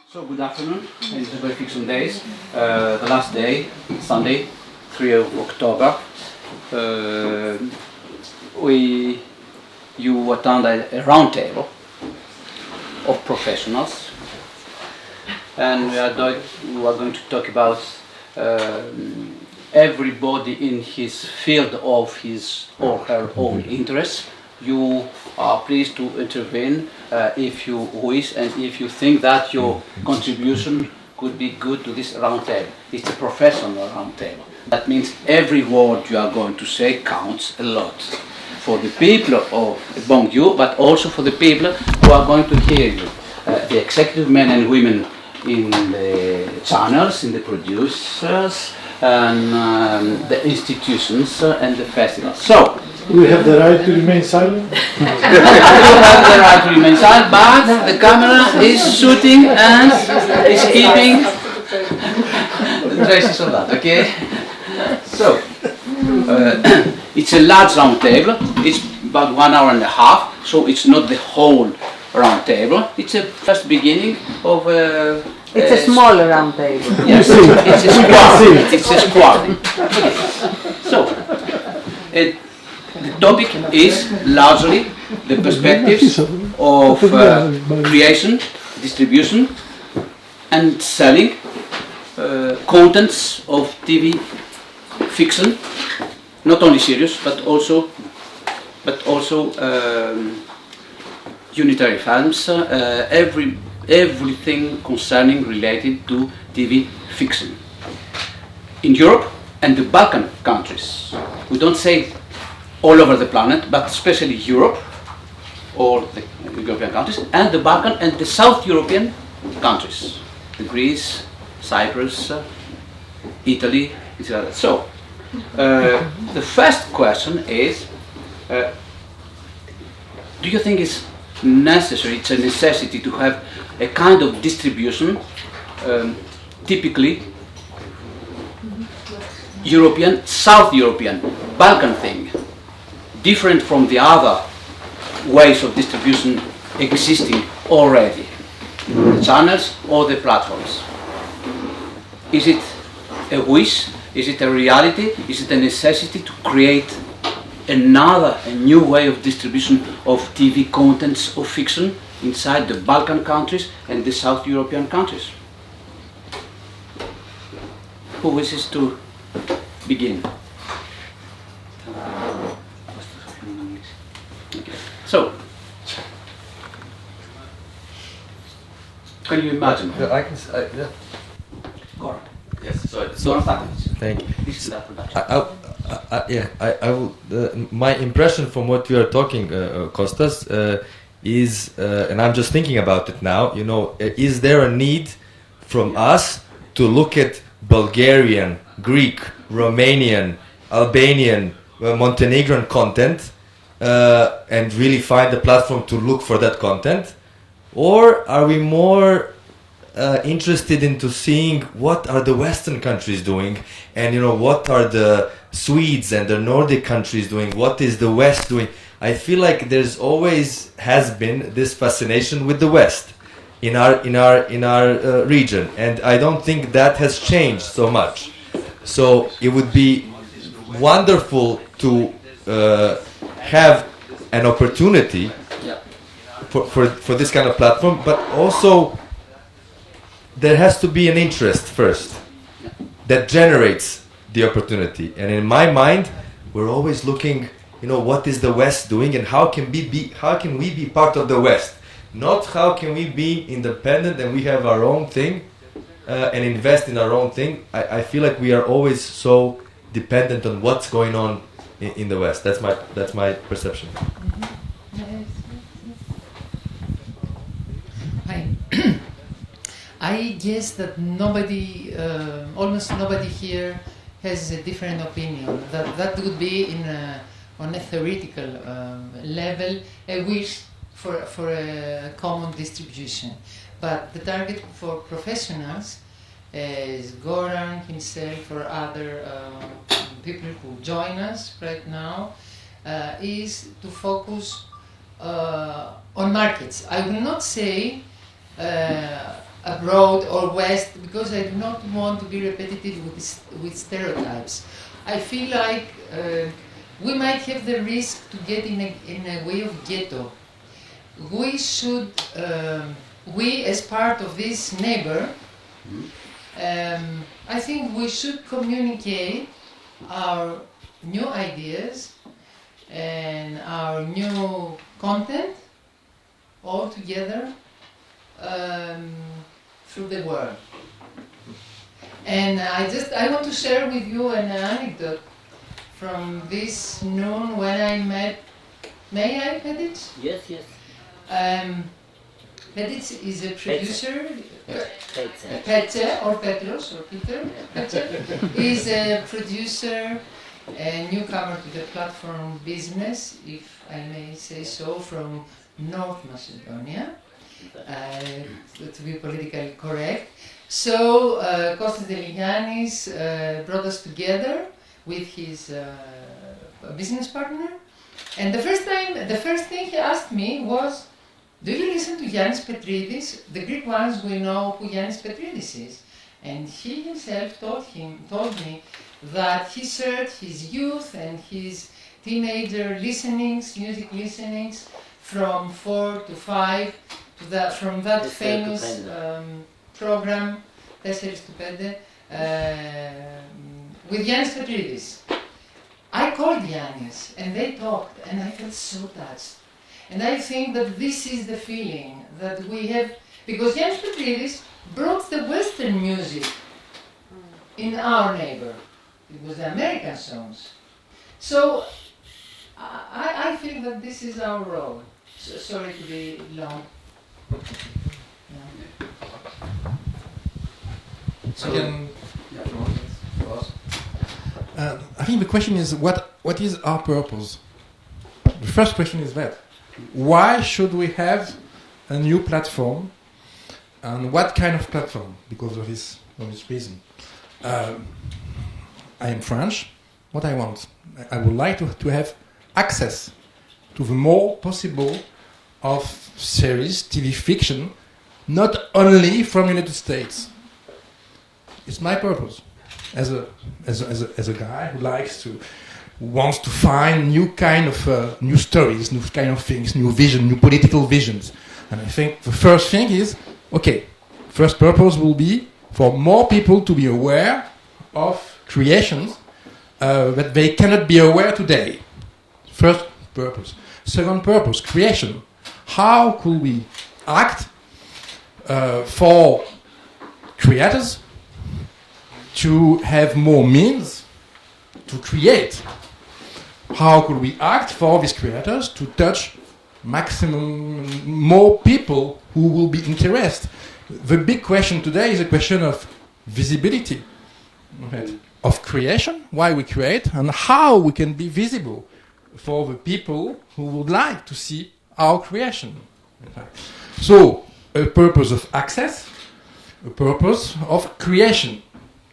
So good afternoon. It's a very fiction days. The last day, Sunday, 3 of October. You attended a round table of professionals, and we are going to talk about everybody in his field of his or her own interests. You are pleased to intervene if you wish and if you think that your contribution could be good to this round table. It's a professional round table. That means every word you are going to say counts a lot for the people among you, but also for the people who are going to hear you. The executive men and women in the channels, in the producers, and the institutions and the festivals. So, we have the right to remain silent? you have the right to remain silent, but the camera is shooting and is keeping the traces of that, okay? So, it's a large round table. It's about 1 hour and a half, so it's not the whole round table. It's a first beginning of a... It's a smaller round table. Yes, it's a square. It's a square. So, the topic is largely the perspectives of creation, distribution, and selling contents of TV fiction, not only serious but also unitary films, everything concerning related to TV fiction. In Europe and the Balkan countries, we don't say all over the planet, but especially Europe, or the European countries, and the Balkan and the South European countries, Greece, Cyprus, Italy, etc. So, the first question is, do you think it's necessary, it's a necessity to have a kind of distribution, typically European, South European, Balkan thing, different from the other ways of distribution existing already, the channels or the platforms? Is it a wish? Is it a reality? Is it a necessity to create a new way of distribution of TV contents of fiction inside the Balkan countries and the South European countries? Who wishes to begin? Okay. So, can you imagine? I can. Yeah. Go on. Yes. So Thank you. This is that production. I will. My impression from what you are talking, Kostas, is, and I'm just thinking about it now. You know, is there a need from us to look at Bulgarian, Greek, Romanian, Albanian, Montenegrin content, and really find a platform to look for that content, or are we more interested into seeing what are the Western countries doing, and what are the Swedes and the Nordic countries doing, what is the West doing? I feel like there's always has been this fascination with the West in our region, and I don't think that has changed so much. So it would be wonderful to have an opportunity for this kind of platform, but also there has to be an interest first that generates the opportunity. And in my mind, we're always looking, what is the West doing and how can we be part of the West? Not how can we be independent and we have our own thing and invest in our own thing. I feel like we are always so dependent on what's going on in the West. That's my perception. Hi. I guess that almost nobody here has a different opinion. That would be on a theoretical level a wish for a common distribution. But the target for professionals, as Goran himself or other people who join us right now, is to focus on markets. I will not say abroad or West, because I do not want to be repetitive with stereotypes. I feel like we might have the risk to get in a way of ghetto. We should, we as part of this neighbor, I think we should communicate our new ideas and our new content all together through the world. And I want to share with you an anecdote from this noon when I met, may I, Medic? Yes, yes. Medic is a producer, Pece. Pece or Petros or Peter, Pece is a producer, a newcomer to the platform business, if I may say so, from North Macedonia, to be politically correct. So Kostas Deligiannis brought us together with his business partner, and the first thing he asked me was, "Do you listen to Yannis Petridis? The Greek ones will know who Yannis Petridis is." And he himself told me that he shared his youth and his teenager listenings, music listenings, from 4 to 5 from that famous program, 4 to 5, with Yannis Petridis. I called Yannis and they talked and I felt so touched. And I think that this is the feeling that we have, because Yannis Petridis brought the Western music in our neighbor. It was the American songs. So I feel that this is our role. So, sorry to be long. So, I think the question is what is our purpose? The first question is that. Why should we have a new platform, and what kind of platform? Because of this reason. I am French. What I want, I would like to have access to the more possible of series, TV fiction, not only from United States. It's my purpose as a guy who wants to find new kind of new stories, new kind of things, new vision, new political visions. And I think the first thing is, okay, first purpose will be for more people to be aware of creations that they cannot be aware today. First purpose. Second purpose, creation. How could we act for creators to have more means to create? How could we act for these creators to touch maximum more people who will be interested? The big question today is a question of visibility, right? Of creation, why we create, and how we can be visible for the people who would like to see our creation. So, a purpose of access, a purpose of creation.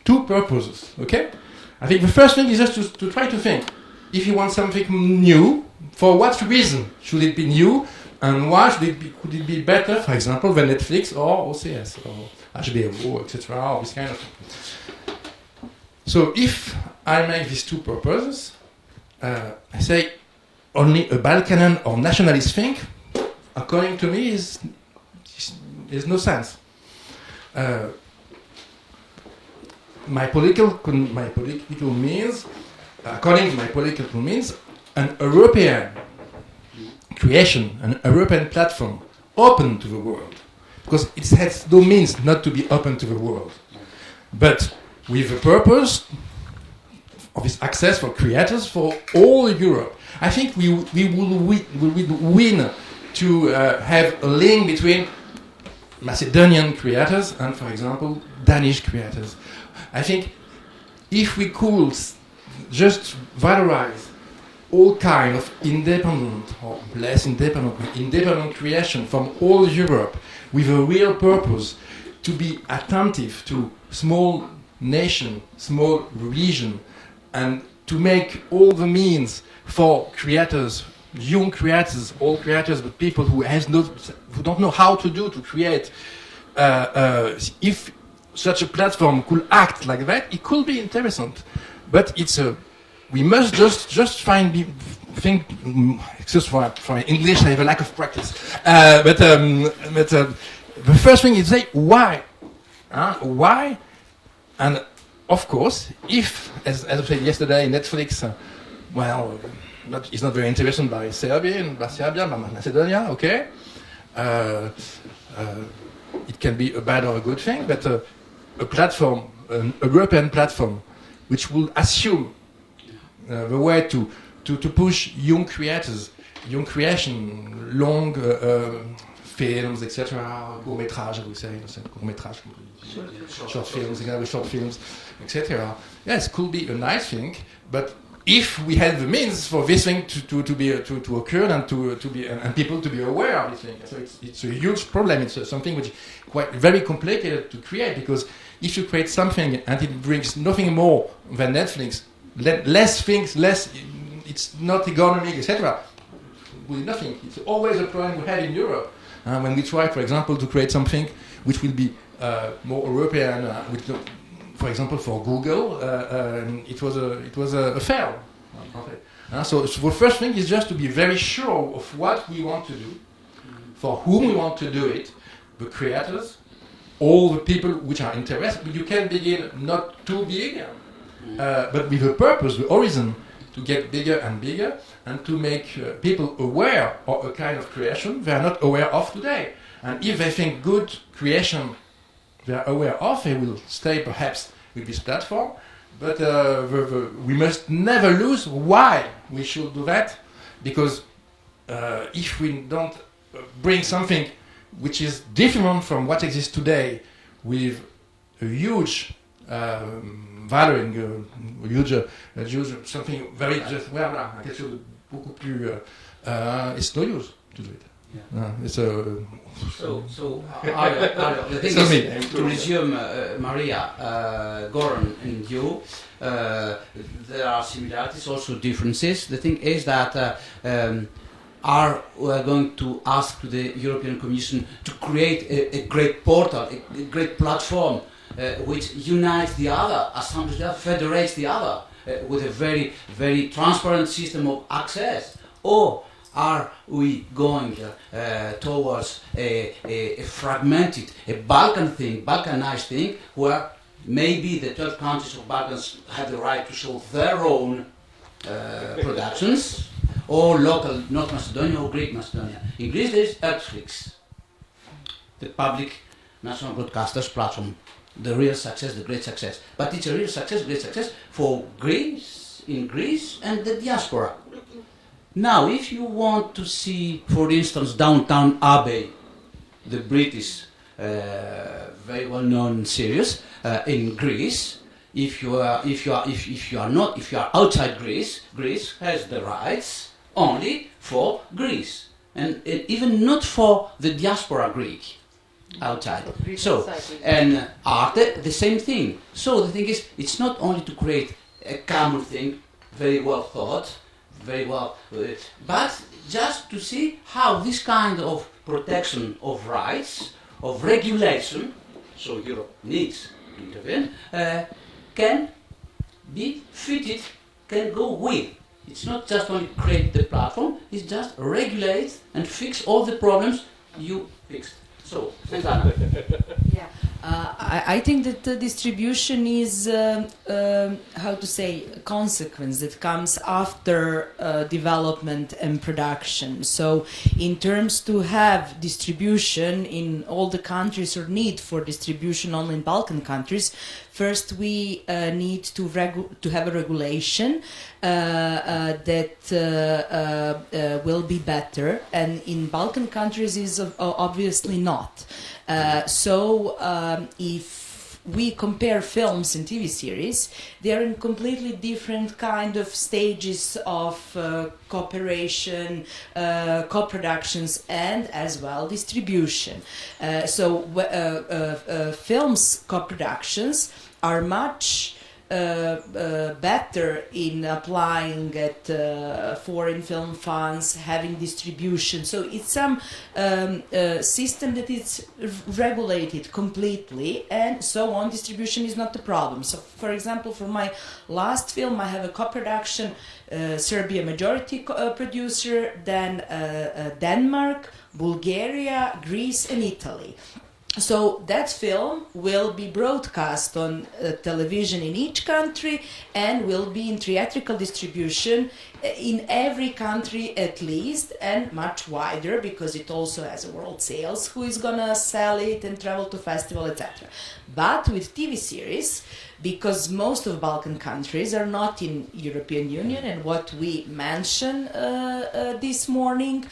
Two purposes, okay? I think the first thing is just to try to think, if you want something new, for what reason should it be new, and why could it be better, for example, than Netflix or OCS or HBO, etc., or this kind of thing. So if I make these two purposes, I say only a Balkan or nationalist thing, according to me, is no sense. My political means, according to my political means, an European creation, an European platform open to the world, because it has no means not to be open to the world, but with the purpose of this access for creators for all Europe. I think we will win to have a link between Macedonian creators and, for example, Danish creators. I think if we could just valorize all kind of independent or less independent creation from all Europe with a real purpose to be attentive to small nation, small region, and to make all the means for creators, young creators, old creators, but people who don't know how to create if such a platform could act like that, it could be interesting. But it's a we must just think. Excuse for English, I have a lack of practice. But the first thing is say why, why, and of course, if as I said yesterday, Netflix, it's not very interested by Serbia, by Macedonia. Okay, it can be a bad or a good thing, but a platform, an European platform, which will assume the way to push young creators, young creation, long films, etc. Court-métrage, we say, court-métrage, short films, etc. Yes, could be a nice thing, but if we have the means for this thing to occur and to be and people to be aware of this thing, so it's a huge problem. It's something which is quite very complicated to create, because if you create something and it brings nothing more than Netflix, less things, it's not economic, etc. With nothing. It's always a problem we have in Europe when we try, for example, to create something which will be more European. For example, for Google, it was a fail. So the first thing is just to be very sure of what we want to do, for whom we want to do it, the creators, all the people which are interested. But you can begin not too big, but with a purpose, the horizon, to get bigger and bigger, and to make people aware of a kind of creation they are not aware of today. And if they think good creation they are aware of, they will stay perhaps with this platform. But we must never lose why we should do that, because if we don't bring something which is different from what exists today, with a huge valuing, huge something very just quelque chose de beaucoup plus. It's no use to do it. It's a. Ario, the thing is, to resume, Maria, Goran, and you, there are similarities, also differences. The thing is that we are going to ask to the European Commission to create a great portal, a great platform which unites the other, assembles the other, federates the other with a very, very transparent system of access? Or are we going towards a fragmented, a Balkan thing, Balkanized thing, where maybe the 12 countries of Balkans have the right to show their own productions, or local North Macedonia or Greek Macedonia? In Greece there is Netflix, the public national broadcasters platform, the real success, the great success. But it's a real success, great success for Greece, in Greece, and the diaspora. Now, if you want to see, for instance, Downton Abbey, the British, very well-known series in Greece, if you are outside Greece, Greece has the rights only for Greece, and even not for the diaspora Greek outside. So, and Arte, the same thing. So the thing is, it's not only to create a common thing, very well thought, very well, but just to see how this kind of protection of rights, of regulation, so Europe needs to intervene, can be fitted, can go with. It's not just only create the platform, it's just regulate and fix all the problems you fixed. So, Santana. Yeah, I think that the distribution is, how to say, a consequence that comes after development and production. So, in terms to have distribution in all the countries, or need for distribution only in Balkan countries, first we need to have a regulation that will be better, and in Balkan countries is obviously not. So if we compare films and TV series, they are in completely different kind of stages of cooperation, co-productions, and as well distribution. So films co-productions are much better in applying at foreign film funds, having distribution. So it's some system that is regulated completely, and so on. Distribution is not the problem. So, for example, for my last film, I have a co-production, Serbia majority producer, then Denmark, Bulgaria, Greece, and Italy. So that film will be broadcast on television in each country and will be in theatrical distribution in every country at least, and much wider because it also has a world sales who is gonna sell it and travel to festival, etc. But with TV series, because most of Balkan countries are not in European Union, and what we mentioned this morning,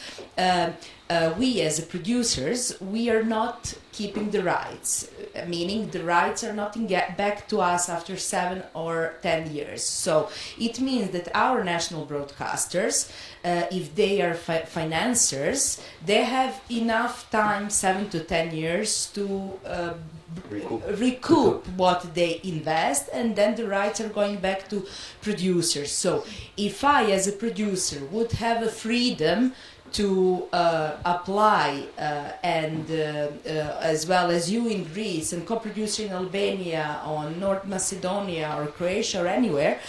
we as producers, we are not keeping the rights, meaning the rights are not back to us after 7 or 10 years. So it means that our national broadcasters, if they are financiers, they have enough time, 7 to 10 years, to recoup what they invest, and then the rights are going back to producers. So if I as a producer would have a freedom to apply and as well as you in Greece and co-producer in Albania or North Macedonia or Croatia or anywhere,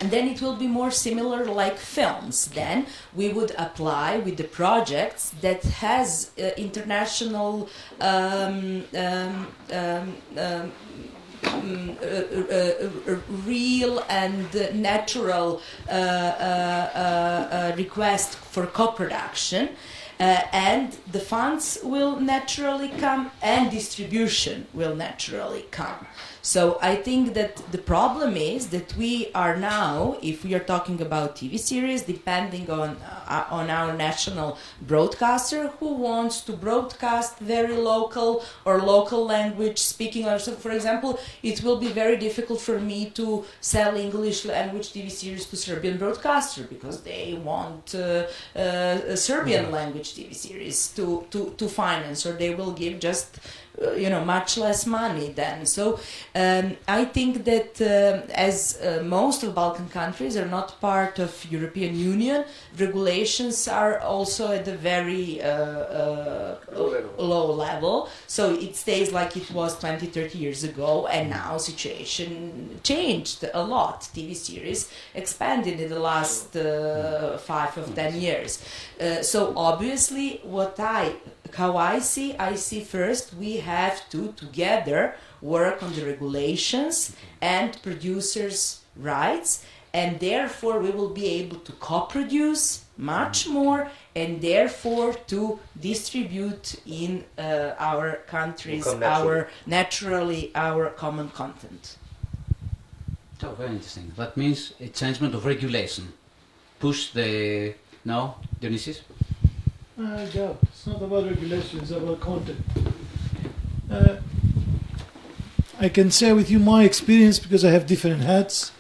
and then it will be more similar like films. Then we would apply with the projects that has international real and natural request for co-production, and the funds will naturally come and distribution will naturally come. So I think that the problem is that we are now, if we are talking about TV series, depending on our national broadcaster who wants to broadcast very local or local language speaking. So, for example, it will be very difficult for me to sell English language TV series to Serbian broadcaster because they want a Serbian language TV series to finance, or they will give just much less money then. So I think that as most of Balkan countries are not part of European Union, regulations are also at a very low level. So it stays like it was 20-30 years ago, and now situation changed a lot. TV series expanded in the last 5 or 10 years. So obviously how I see first we have to together work on the regulations and producers' rights, and therefore we will be able to co-produce much more and therefore to distribute in our countries our common content. So very interesting. That means a changement of regulation. Push the... No, Dionysius? Yeah, it's not about regulation, it's about content. I can share with you my experience because I have different hats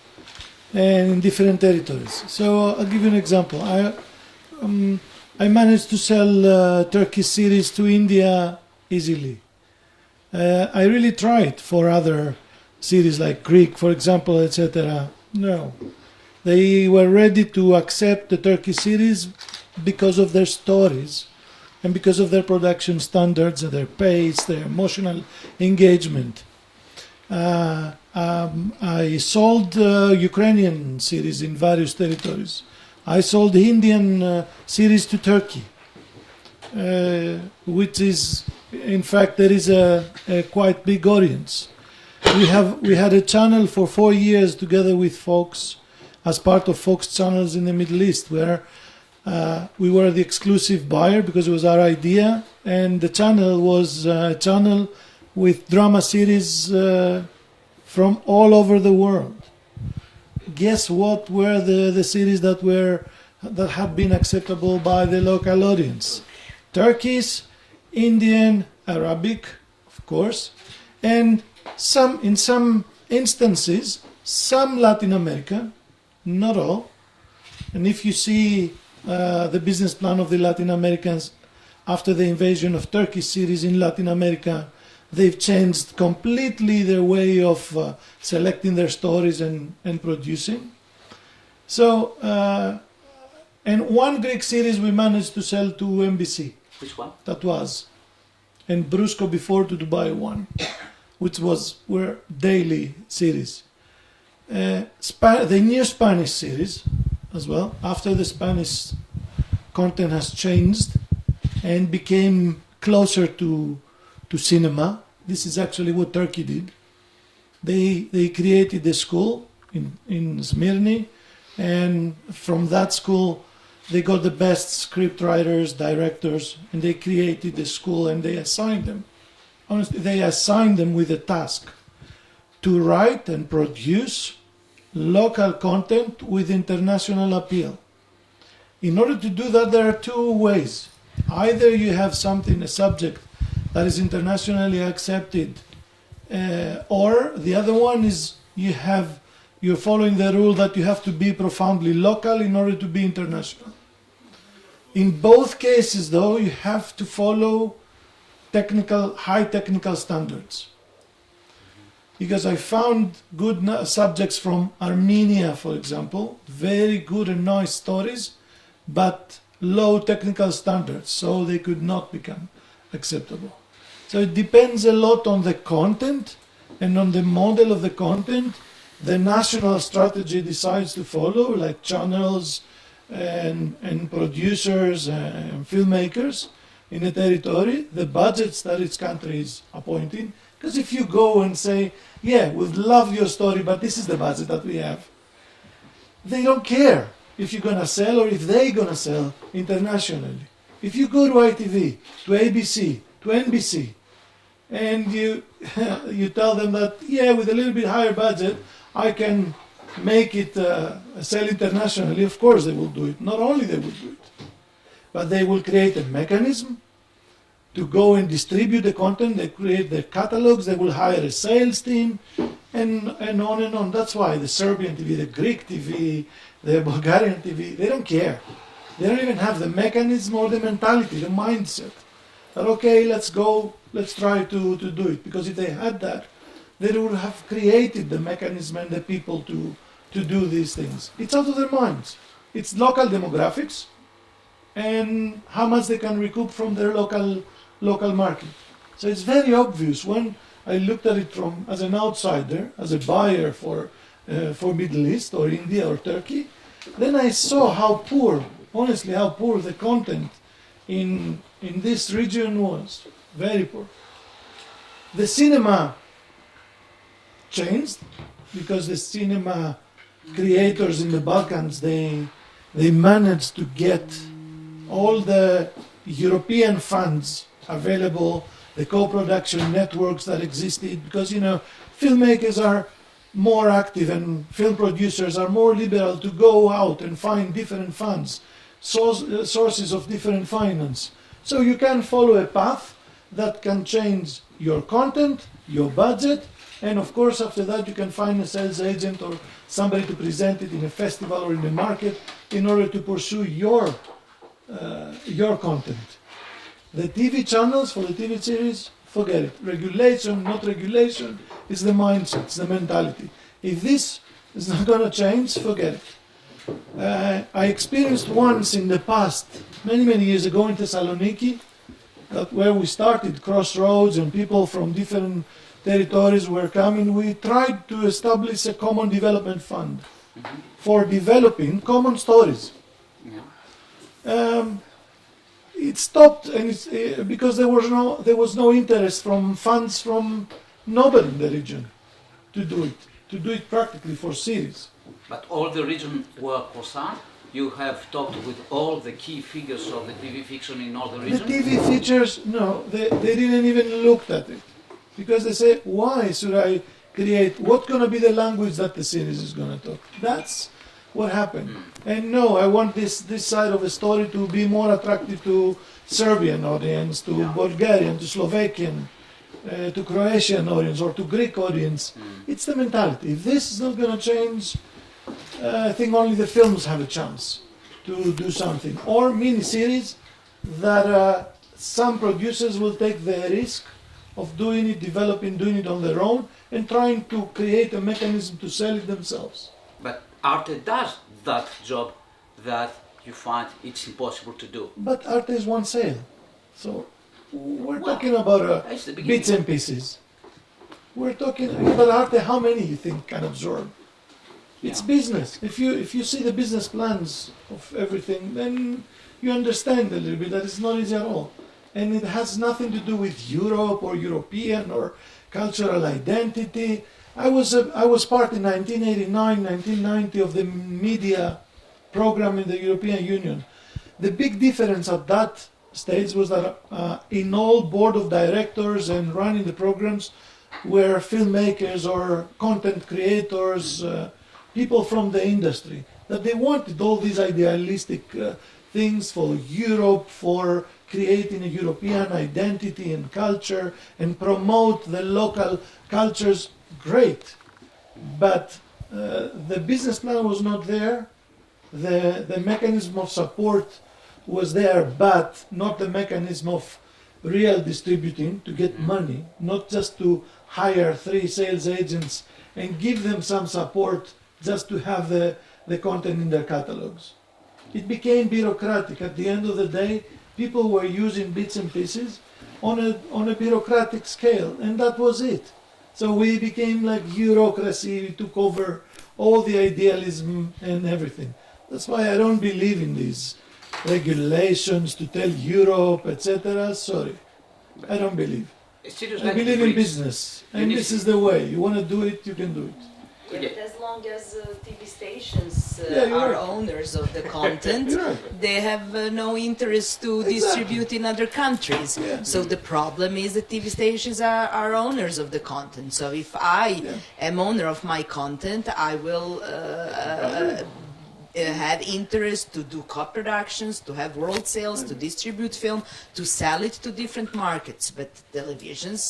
and in different territories. So I'll give you an example. I managed to sell Turkish series to India easily. I really tried for other series like Greek, for example, etc. No. They were ready to accept the Turkish series because of their stories and because of their production standards and their pace, their emotional engagement. I sold Ukrainian series in various territories. I sold Indian series to Turkey, which is, in fact, there is a quite big audience. We had a channel for 4 years together with Fox, as part of Fox channels in the Middle East, where we were the exclusive buyer because it was our idea, and the channel was a channel with drama series from all over the world. Guess what were the series that had been acceptable by the local audience? Turkish, Indian, Arabic, of course, and in some instances, some Latin American, not all. And if you see the business plan of the Latin Americans after the invasion of Turkish series in Latin America, They've changed completely their way of selecting their stories and producing. So, and one Greek series we managed to sell to NBC. Which one? That was. And Brusco before to Dubai one, which were daily series. The new Spanish series as well, after the Spanish content has changed and became closer to cinema. This is actually what Turkey did. They created a school in Smyrni, and from that school they got the best script writers, directors, and they created the school and they assigned them. Honestly, they assigned them with a task to write and produce local content with international appeal. In order to do that, there are two ways. Either you have something, a subject that is internationally accepted, or the other one is you're following the rule that you have to be profoundly local in order to be international. In both cases, though, you have to follow high technical standards. Because I found good subjects from Armenia, for example, very good and nice stories, but low technical standards, so they could not become acceptable. So it depends a lot on the content and on the model of the content the national strategy decides to follow, like channels and producers and filmmakers in a territory, the budgets that each country is appointing. Because if you go and say, yeah, we love your story, but this is the budget that we have, they don't care if you're going to sell or if they're going to sell internationally. If you go to ITV, to ABC, to NBC, and you tell them that, yeah, with a little bit higher budget, I can make it sell internationally, of course they will do it. Not only they will do it, but they will create a mechanism to go and distribute the content. They create their catalogs, they will hire a sales team, and on and on. That's why the Serbian TV, the Greek TV, the Bulgarian TV, they don't care. They don't even have the mechanism or the mentality, the mindset that, okay, let's try to do it. Because if they had that, they would have created the mechanism and the people to do these things. It's out of their minds. It's local demographics and how much they can recoup from their local market. So it's very obvious when I looked at it as an outsider, as a buyer for Middle East or India or Turkey, then I saw how poor, honestly, how poor the content in this region was. Very poor. The cinema changed because the cinema creators in the Balkans, they managed to get all the European funds available, the co-production networks that existed, because filmmakers are more active and film producers are more liberal to go out and find different funds, sources of different finance. So you can follow a path that can change your content, your budget, and of course after that you can find a sales agent or somebody to present it in a festival or in the market in order to pursue your content. The TV channels for the TV series, forget it. Regulation, not regulation, is the mindset, it's the mentality. If this is not going to change, forget it. I experienced once in the past, many years ago in Thessaloniki, where we started Crossroads and people from different territories were coming, we tried to establish a common development fund for developing common stories. It stopped, and because there was no interest from funds from nobody in the region to do it practically for series. But all the region were concerned. You have talked with all the key figures of the TV fiction in all the region? The TV features, no, they didn't even look at it. Because they say, why should I create, what's going to be the language that the series is going to talk? That's what happened. And no, I want this side of a story to be more attractive to Serbian audience, to Bulgarian, to Slovakian, to Croatian audience, or to Greek audience. It's the mentality. If this is not going to change, I think only the films have a chance to do something. Or mini-series that some producers will take the risk of doing it, doing it on their own, and trying to create a mechanism to sell it themselves. But Arte does that job that you find it's impossible to do. But Arte is one sale. So we're Well, talking about that's the beginning. bits and pieces. We're talking about Arte, how many you think can absorb? It's Yeah. business. If you see the business plans of everything, then you understand a little bit that it's not easy at all. And it has nothing to do with Europe or European or cultural identity. I was part in 1989, 1990 of the media program in the European Union. The big difference at that stage was that in all board of directors and running the programs were filmmakers or content creators, people from the industry, that they wanted all these idealistic things for Europe, for creating a European identity and culture and promote the local cultures. Great, but the business plan was not there. The mechanism of support was there, but not the mechanism of real distributing to get money, not just to hire 3 sales agents and give them some support just to have the content in their catalogs. It became bureaucratic. At the end of the day, people were using bits and pieces on a bureaucratic scale, and that was it. So we became like bureaucracy, we took over all the idealism and everything. That's why I don't believe in these regulations to tell Europe, etc. Sorry, I don't believe. I believe in business, and this is the way. You want to do it, you can do it. Yeah, but as long as TV stations Yeah, you're are right. owners of the content, You're right. they have no interest to Exactly. distribute in other countries. Yeah. So the problem is that TV stations are owners of the content. So if I am owner of my content, I will have interest to do co-productions, to have world sales, to distribute film, to sell it to different markets. But televisions,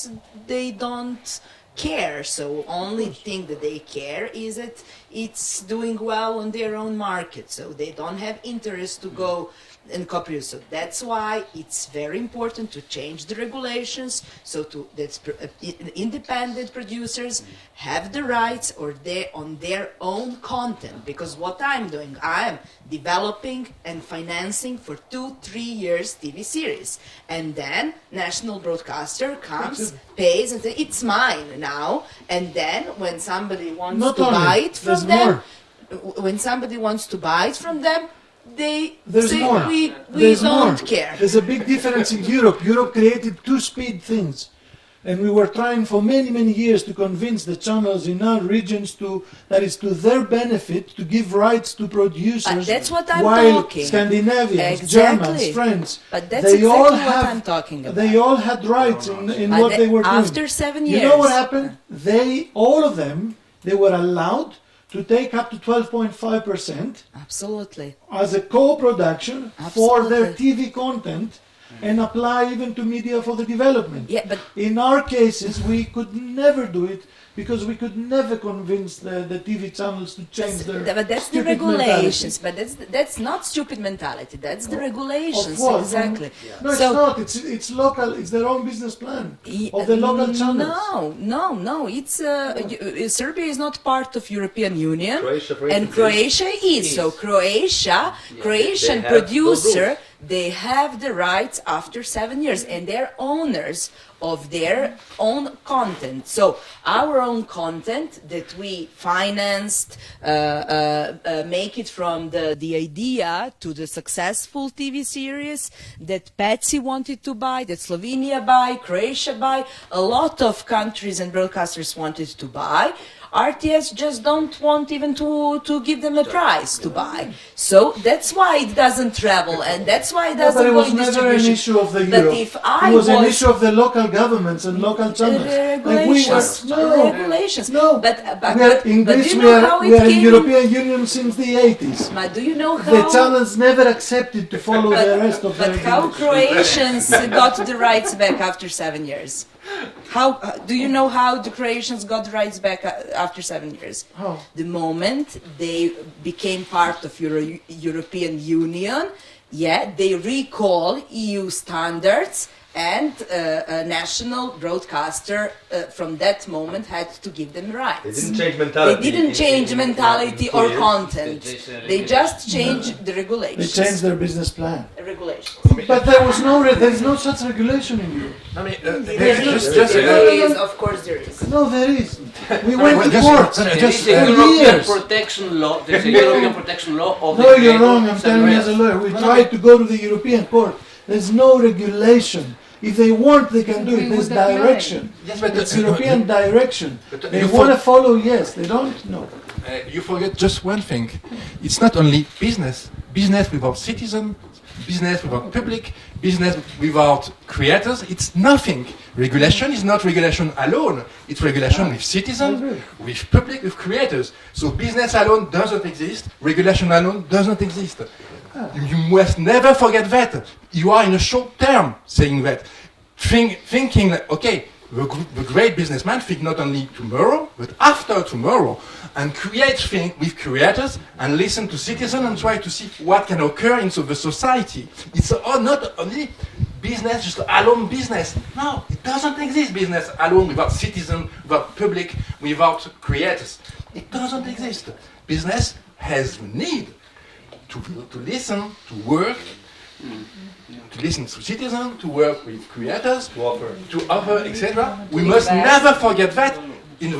they don't care. So only thing that they care is that it's doing well on their own market. So they don't have interest to go and copy. So that's why it's very important to change the regulations so that independent producers have the rights or they on their own content. Because what I'm doing, I'm developing and financing for 2-3 years TV series, and then national broadcaster comes, pays, and says it's mine now. And then when somebody wants Not to only, buy it there's from them, more. when somebody wants to buy it from them, they There's say more. we There's don't more. care. There's a big difference in Europe. Europe created 2-speed things. And we were trying for many, many years to convince the channels in our regions that it's to their benefit to give rights to producers. That's what I'm while talking. Scandinavians, Exactly. Germans, French, But that's they exactly all what have, I'm talking about. They all had rights in But what they were doing. after 7 years. You know what happened? All of them, they were allowed to take up to 12.5% Absolutely. as a co-production for their Absolutely. TV content and apply even to media for the development. Yeah, but In our cases, we could never do it because we could never convince the TV channels to change their but that's the stupid regulations. mentality. But that's not stupid mentality. That's the regulations. Of what? Exactly. No, it's So- not. It's local. It's their own business plan Ye- of the local channels. No. It's Serbia is not part of European Union, Croatia, for and instance, Croatia is. So Croatian they have producer, those they have the rights after 7 years, and they're owners of their own content. So our own content that we financed, make it from the idea to the successful TV series that Patsy wanted to buy, that Slovenia buy, Croatia buy, a lot of countries and broadcasters wanted to buy. RTS just don't want even to give them a price to buy. So that's why it doesn't travel, and that's why it No, doesn't but it go was in never an distribution. issue of the But Europe. if I It was an was- issue of the local governments and local channels. The Like we were, regulations, no, regulations. no. But we are, in but Greece, do you we know are, how we it are in came? European Union since the 80s. But do you know how? The channels never accepted to follow the rest of the But how regulations. Croatians got the rights back after 7 years? How do you know how the Croatians got the rights back after 7 years? How? The moment they became part of European Union, Yeah, they recall EU standards, and a national broadcaster from that moment had to give them rights. They didn't change mentality. They didn't change mentality or content. They just changed the They regulations. changed their business plan. Regulations. But there is no such regulation in Europe. I mean, There is, of course there is. No, there isn't. We went to just- court There just- is a for European years. protection law. There's a European protection law of No, the you're creator wrong. I'm telling you as a lawyer. We tried to go to the European court. There's no regulation. If they want, they can do it. There's direction. Yes, but It's European direction. but They you want to for- follow, yes. They don't, no. you forget just one thing. It's not only business. Business without citizen, business without public, business without creators. It's nothing. Regulation is not regulation alone. It's regulation with citizens, with public, with creators. So business alone doesn't exist. Regulation alone doesn't exist. You must never forget that. You are in a short term saying that. Thinking that, okay, the great businessman think not only tomorrow, but after tomorrow, and create things with creators, and listen to citizens, and try to see what can occur into the society. It's not only business, just alone business. No, it doesn't exist business alone without citizens, without public, without creators. It doesn't exist. Business has the need to listen, to work, to listen to citizens, to work with creators, to offer, etc. We must never forget that in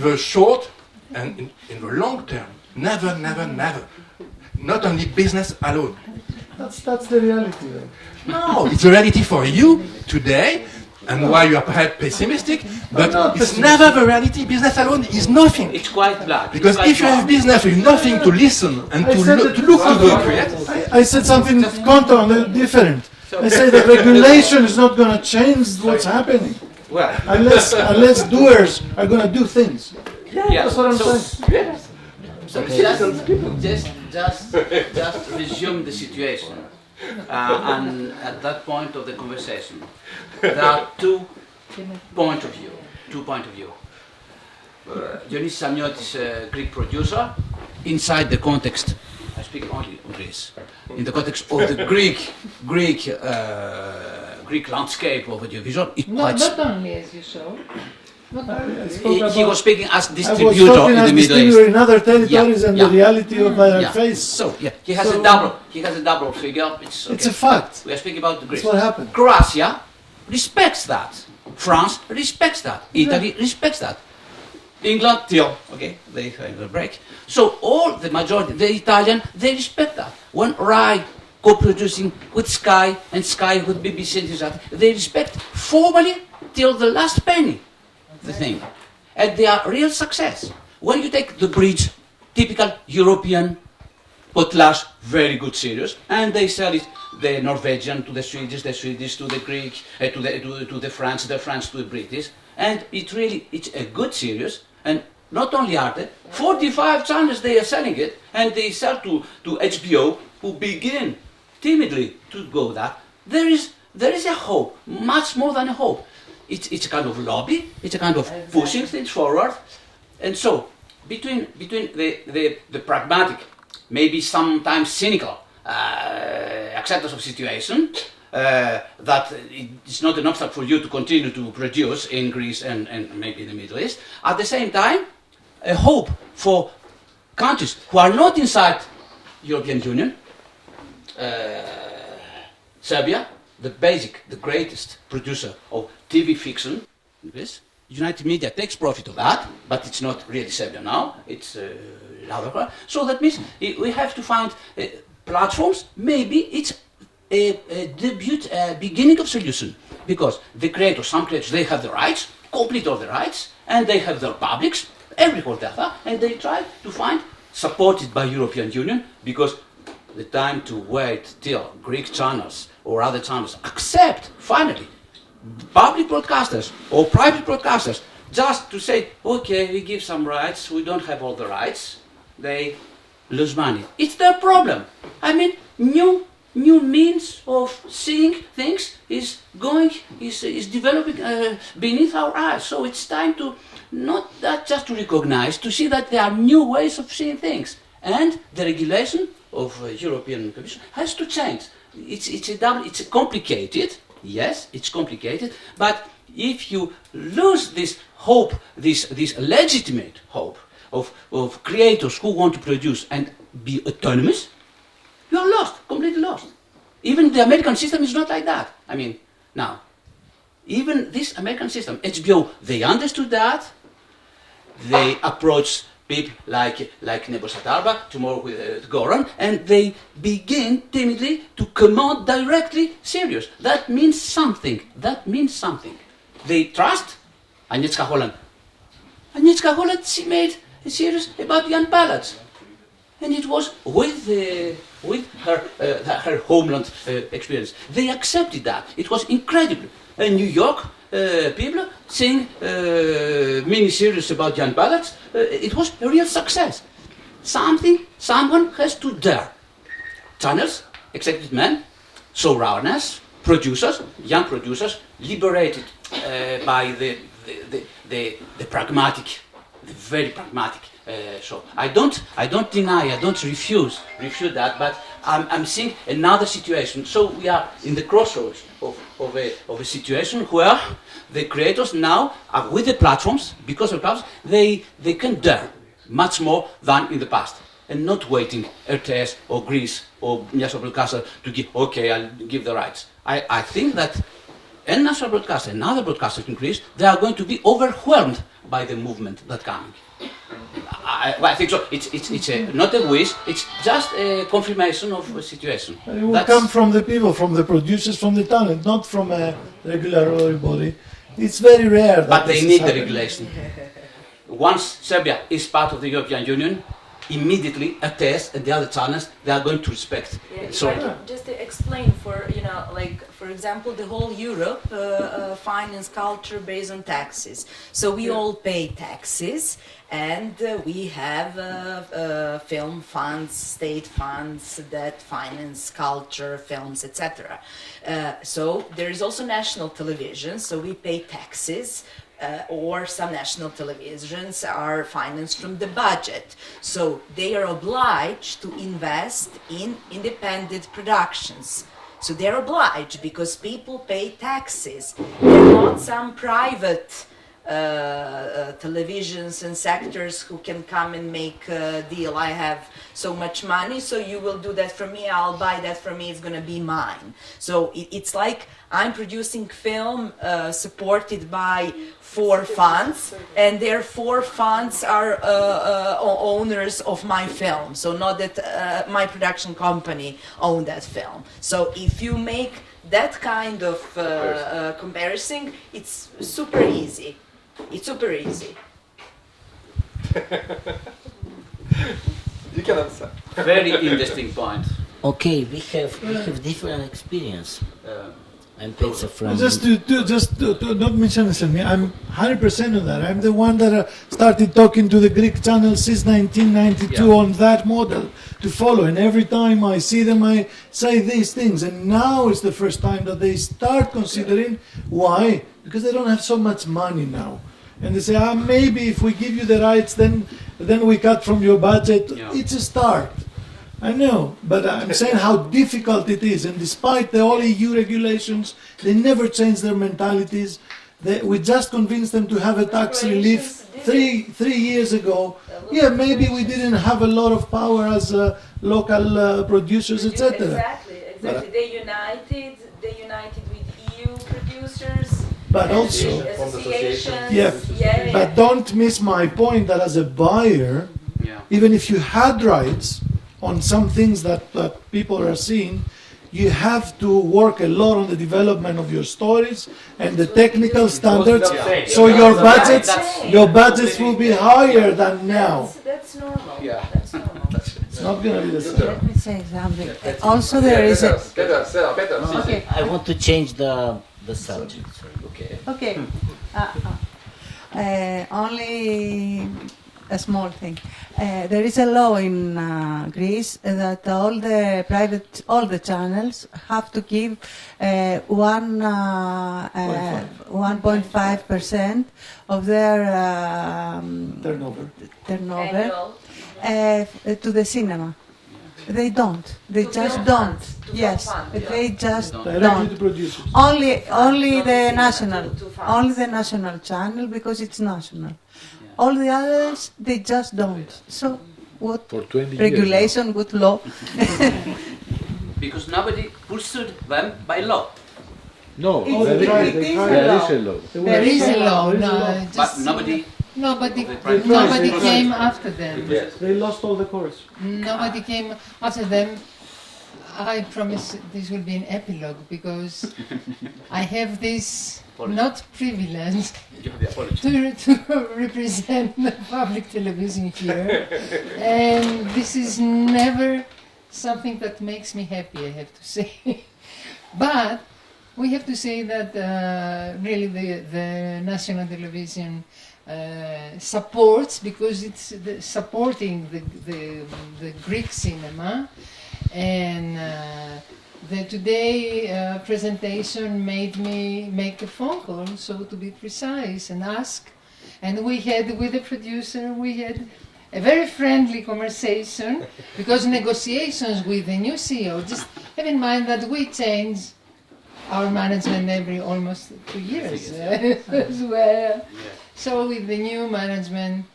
the short and in the long term. Never, never, never. Not only business alone. That's the reality, though. No, it's a reality for you today, and why you are perhaps pessimistic, but not it's pessimistic. never the reality. Business alone is nothing. It's quite black. Because It's quite if you have black. business with nothing to listen and I to said look that- to the creators, I said something different. I say the regulation is not going to change what's happening Well, unless doers are going to do things. yeah. That's what I'm so, saying. So just resume the situation. And at that point of the conversation, there are two point of view. Dionys Samniot is a Greek producer. Inside the context, I speak only of Greece. In the context of the Greek landscape of audiovisual, it No, quite not only as you show. Not only. he was speaking as I was distributor talking in as the Middle distributor East. in other territories and the Yeah. reality of our Yeah. face. So yeah, he has So- a double figure. It's okay. It's a fact. We are speaking about Greece. That's what happened. Croatia respects that. France respects that. Italy respects that. England till okay, they have a break. So all the majority, the Italian, they respect that. When Rai co-producing with Sky and Sky with BBC and this, that, they respect formally till the last penny the thing. And they are real success. When you take The Bridge, typical European potlatch, very good series, and they sell it the Norwegian to the Swedish to the Greek, to the French to the British, and it's a good series. And not only are they 45 channels they are selling it, and they sell to HBO, who begin timidly to go that. There is a hope, much more than a hope. It's a kind of lobby, it's a kind of pushing things forward, and so between the pragmatic, maybe sometimes cynical acceptance of situation, that it's not an obstacle for you to continue to produce in Greece and maybe in the Middle East. At the same time, a hope for countries who are not inside European Union, Serbia, the greatest producer of TV fiction in Greece. United Media takes profit of that, but it's not really Serbia now, it's other. So that means we have to find platforms, maybe it's a beginning of solution, because some creators, they have the rights, complete all the rights, and they have their publics, everywhere they are, and they try to find, supported by European Union, because the time to wait till Greek channels or other channels accept, finally, public broadcasters or private broadcasters, just to say, okay, we give some rights, we don't have all the rights, they lose money. It's their problem. I mean, new means of seeing things is developing beneath our eyes. So it's time to not that just to recognize, to see that there are new ways of seeing things, and the regulation European Commission has to change. It's complicated. Yes, it's complicated. But if you lose this hope, this legitimate hope of creators who want to produce and be autonomous, you are lost, completely lost. Even the American system is not like that. I mean, now, even this American system, HBO, they understood that. They approached people like Nebo Satarba, tomorrow with Goran, and they begin timidly to command directly serious. That means something. That means something. They trust Agnieszka Holland. Agnieszka Holland, she made a series about young ballads. And it was with her homeland experience. They accepted that. It was incredible. In New York, people sing mini-series about young ballads. It was a real success. Someone has to dare. Channels, executive men, showrunners, producers, young producers, liberated by the pragmatic, the very pragmatic. So I don't deny, I don't refute that, but I'm seeing another situation. So we are in the crossroads of a situation where the creators now are with the platforms, because of platforms, they can dare much more than in the past, and not waiting RTS or Greece or national broadcaster to give, okay, I'll give the rights. I think that a national broadcaster and other broadcasters in Greece, they are going to be overwhelmed by the movement that's coming. I think so. It's not a wish. It's just a confirmation of a situation. It will come from the people, from the producers, from the talent, not from a regulatory body. It's very rare. But they need the regulation. Once Serbia is part of the European Union, immediately RTS and the other channels, they are going to respect. Yeah, So just to explain, for example, the whole Europe finance culture based on taxes. So we all pay taxes, and we have film funds, state funds that finance culture, films, etc. So there is also national television. So we pay taxes. Or some national televisions are financed from the budget. So they are obliged to invest in independent productions. So they're obliged because people pay taxes. They're not some private televisions and sectors who can come and make a deal. I have so much money, so you will do that for me, I'll buy that for me, it's gonna be mine. So it's like I'm producing film supported by 4 funds, and their 4 funds are owners of my film. So not that my production company owned that film. So if you make that kind of comparison, it's super easy. It's super easy. You can answer. very interesting point. Okay, we have different experience. I'm Pizza from. Just to not misunderstand me, I'm 100% on that. I'm the one that started talking to the Greek channel since 1992 on that model to follow. And every time I see them, I say these things. And now is the first time that they start considering why? Because they don't have so much money now. And they say, maybe if we give you the rights, then we cut from your budget. Yeah. It's a start. I know, but I'm saying how difficult it is. And despite the all EU regulations, they never change their mentalities. We just convinced them to have a tax relief three years ago. Yeah, maybe we didn't have a lot of power as local producers, etc. Exactly. They united with EU producers. But also, associations. But don't miss my point that as a buyer, even if you had rights on some things that people are seeing, you have to work a lot on the development of your stories and the technical standards. So your budgets will be higher than now. That's normal. Yeah. That's normal. It's not going to be the same. Let me say something. Also, there is a. Okay. I want to change the subject. Okay. Only a small thing. There is a law in Greece that all the channels have to give 1.5% of their Turnover. to the cinema. They don't. They just don't. Yes, they just Directly to don't. producers. Only the national channel because it's national. All the others they just don't. So what For 20 years. regulation, what law? Because nobody pursued them by law. No, It's- there it is is there a is a law. law. There is a law, no, But just nobody. nobody They nobody tried. came after them. They lost all the course. Nobody came after them. I promise this will be an epilogue because I have this not privilege You have the apology. to represent the public television here, and this is never something that makes me happy, I have to say. But we have to say that really the national television supports, because it's supporting the Greek cinema, and the today presentation made me make a phone call, so to be precise, and ask. And we had, with the producer, we had a very friendly conversation, because negotiations with the new CEO, just have in mind that we change our management every almost 2 years as well. So with the new management,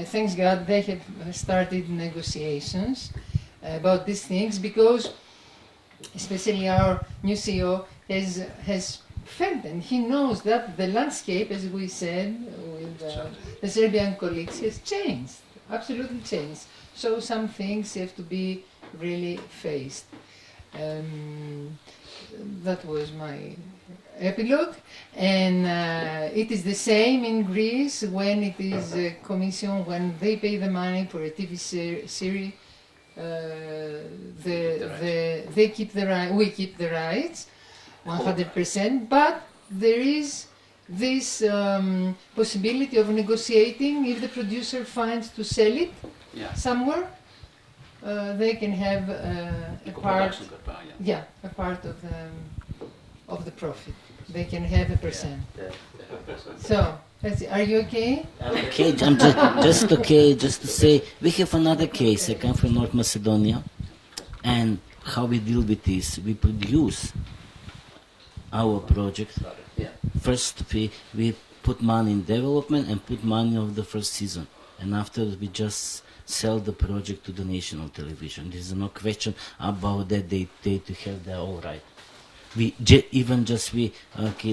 thanks God, they have started negotiations about these things, because especially our new CEO has felt, and he knows that the landscape, as we said, with the Serbian colleagues, has changed, absolutely changed. So some things have to be really faced. That was my epilogue, and it is the same in Greece when it is a commission, when they pay the money for a TV series. They keep the right, we keep the rights 100%, but there is this possibility of negotiating. If the producer finds to sell it somewhere, they can have a part, a part of the profit. They can have a percent. So, that's it. Are you okay? Okay, I'm just okay, just to say, we have another case. I come from North Macedonia, and how we deal with this, we produce our project. First, we put money in development and put money of the first season, and after we just sell the project to the national television. There is no question about that. They to have their all right. We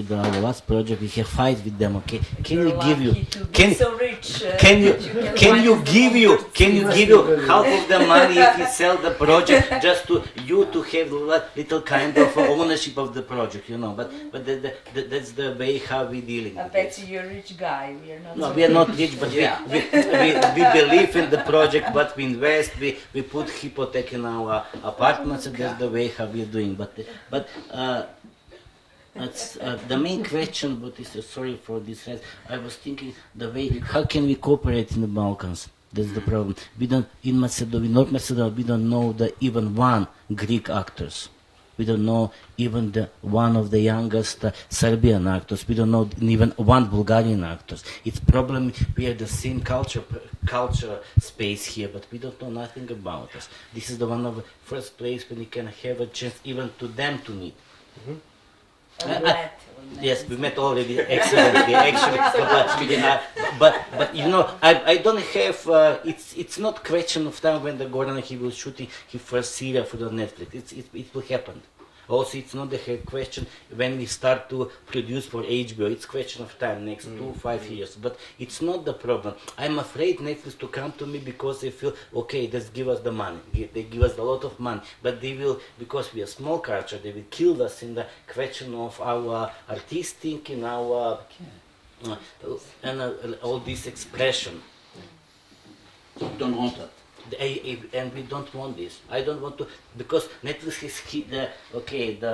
our last project, we have fight with them. Okay, can you give half of the money if you sell the project, just to have little kind of ownership of the project, you know? But that's the way how we dealing. I bet you're a rich guy. We are not. No, we are not rich, but we believe in the project, but we invest, we put hypothec in our apartments, and that's the way how we are doing. But that's the main question. But sorry for this. I was thinking the way how can we cooperate in the Balkans? That's the problem. We don't in Macedonia, North Macedonia. We don't know even one Greek actors. We don't know even one of the youngest Serbian actors. We don't know even one Bulgarian actors. It's problem we are the same culture space here, but we don't know nothing about us. This is the one of the first place when you can have a chance even to them to meet. Yes, we met already excellently, actually. But you know, I don't have. It's not question of time when the Goran he will shooting his first series for the Netflix. It will happen. Also, it's not the question when we start to produce for HBO. It's question of time, next 2-5 years. But it's not the problem. I'm afraid Netflix to come to me because they feel, okay, let's give us the money. They give us a lot of money. But they will, because we are small culture, they will kill us in the question of our artistic, in our, and all this expression. Don't want that. And we don't want this. I don't want to, because Netflix has hit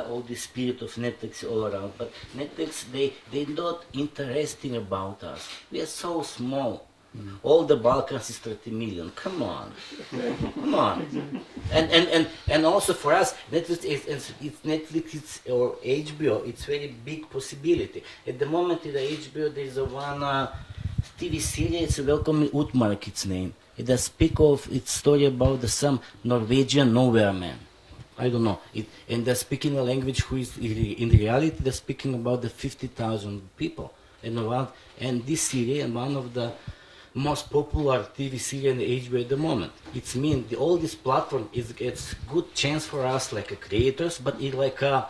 all the spirit of Netflix all around. But Netflix, they're not interesting about us. We are so small. All the Balkans is 30 million. Come on. And also for us, Netflix or HBO. It's very big possibility. At the moment in the HBO, there is one TV series. Welcome Utmark, its name. It speak of its story about some Norwegian nowhere man. I don't know. And they're speaking a language who is in reality they're speaking about the 50,000 people. And this series and one of the most popular TV series in HBO at the moment. It's mean all this platform it's good chance for us like a creators, but it like a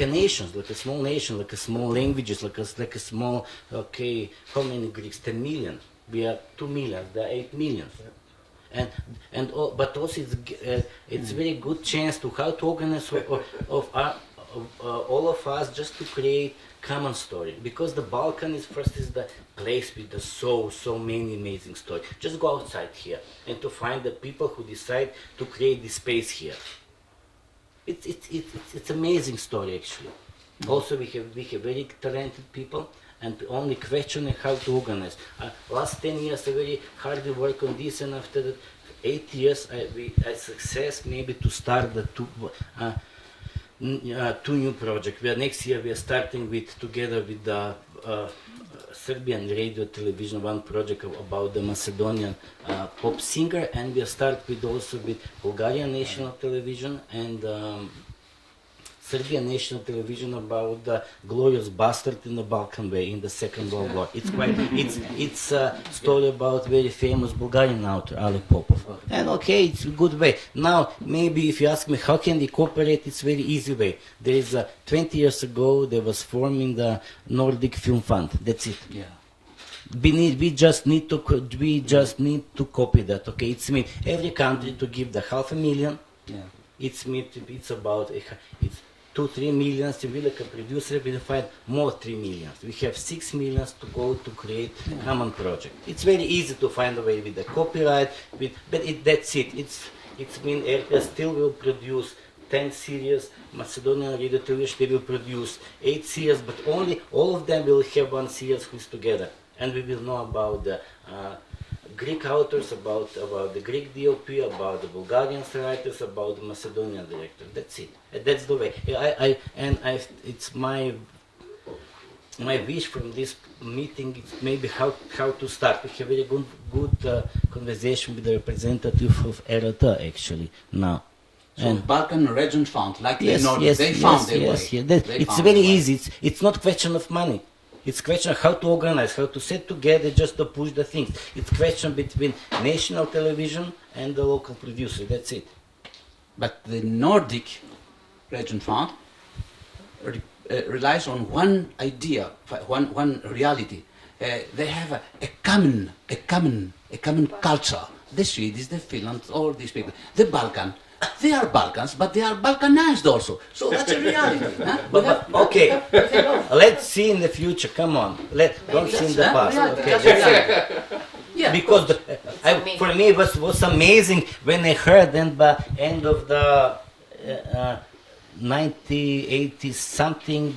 nations, like a small nation, like a small languages, like a small how many Greeks? 10 million. We are 2 million. There are 8 million. But also it's very good chance to how to organize all of us just to create common story, because the Balkan is the place with the so many amazing stories. Just go outside here and to find the people who decide to create this space here. It's amazing story actually. Also we have very talented people. And the only question is how to organize. Last 10 years I very hardly work on this, and after the 8 years I success maybe to start the two new projects. Next year we are starting together with the Serbian radio television one project about the Macedonian pop singer, and we start also with Bulgarian national television and Serbian national television about the glorious bastard in the Balkan way in the Second World War. It's a story about very famous Bulgarian author Ale Popov. And it's a good way. Now maybe if you ask me how can they cooperate, it's very easy way. There is 20 years ago there was forming the Nordic Film Fund. That's it. Yeah. We just need to copy that. Okay, it's mean every country to give the $500,000. Yeah. It's about 2-3 million. We like a producer, we find more 3 million. We have 6 million to go to create common project. It's very easy to find a way with the copyright, that's it. It's mean RTL still will produce 10 series, Macedonian radio television they will produce 8 series, but only all of them will have one series who's together, and we will know about the Greek authors, about the Greek DOP, about the Bulgarian writers, about the Macedonian director. That's it. That's the way. It's my wish from this meeting. It's maybe how to start. We have a very good conversation with the representative of RT actually now. So Balkan Region Fund, like yes, the Nordic, yes, they yes, found their yes, way. Yes. It's very easy. It's not question of money. It's question of how to organize, how to set together just to push the things. It's question between national television and the local producer. That's it. But the Nordic Region Fund relies on one idea, one reality. They have a common culture. The Swedes, the Finland, all these people. The Balkan. They are Balkans, but they are Balkanized also. So that's a reality. Huh? Okay, let's see in the future. Come on, don't see in the past. Okay, yeah, because for me it was amazing when I heard at the end of the 1980 something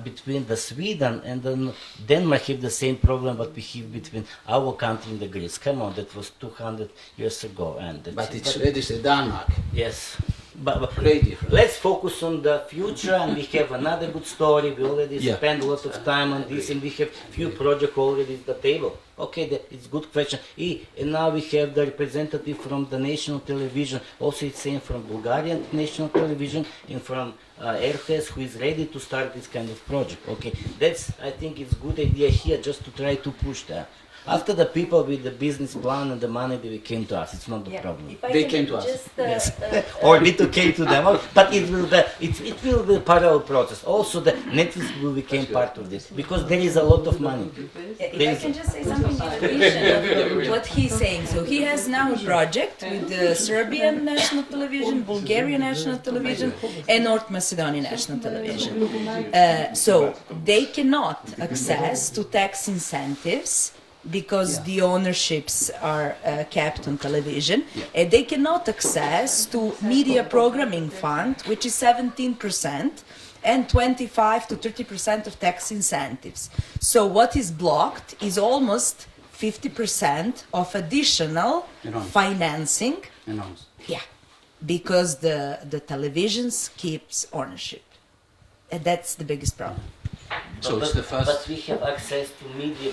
between the Sweden and then Denmark have the same problem what we have between our country and the Greece. Come on, that was 200 years ago, but it is Denmark. Yes. But great difference. Let's focus on the future, and we have another good story. We already spent a lot of time on this, and we have few projects already at the table. Okay, it's good question. And now we have the representative from the national television. Also, it's same from Bulgarian national television and from RTS, who is ready to start this kind of project. Okay, I think it's good idea here just to try to push that. After the people with the business plan and the money, they came to us. It's not the problem. They came to us. Yes. Or we came to them. But it will be a parallel process. Also, the Netflix will become part of this because there is a lot of money. If I can just say something in addition of what he's saying. So he has now a project with the Serbian National Television, Bulgarian National Television, and North Macedonian National Television. So they cannot access to tax incentives because the ownerships are kept on television, and they cannot access to media programming fund, which is 17%, and 25 to 30% of tax incentives. So what is blocked is almost 50% of additional financing. Yeah, because the televisions keeps ownership, and that's the biggest problem. So it's the first. But we have access to media,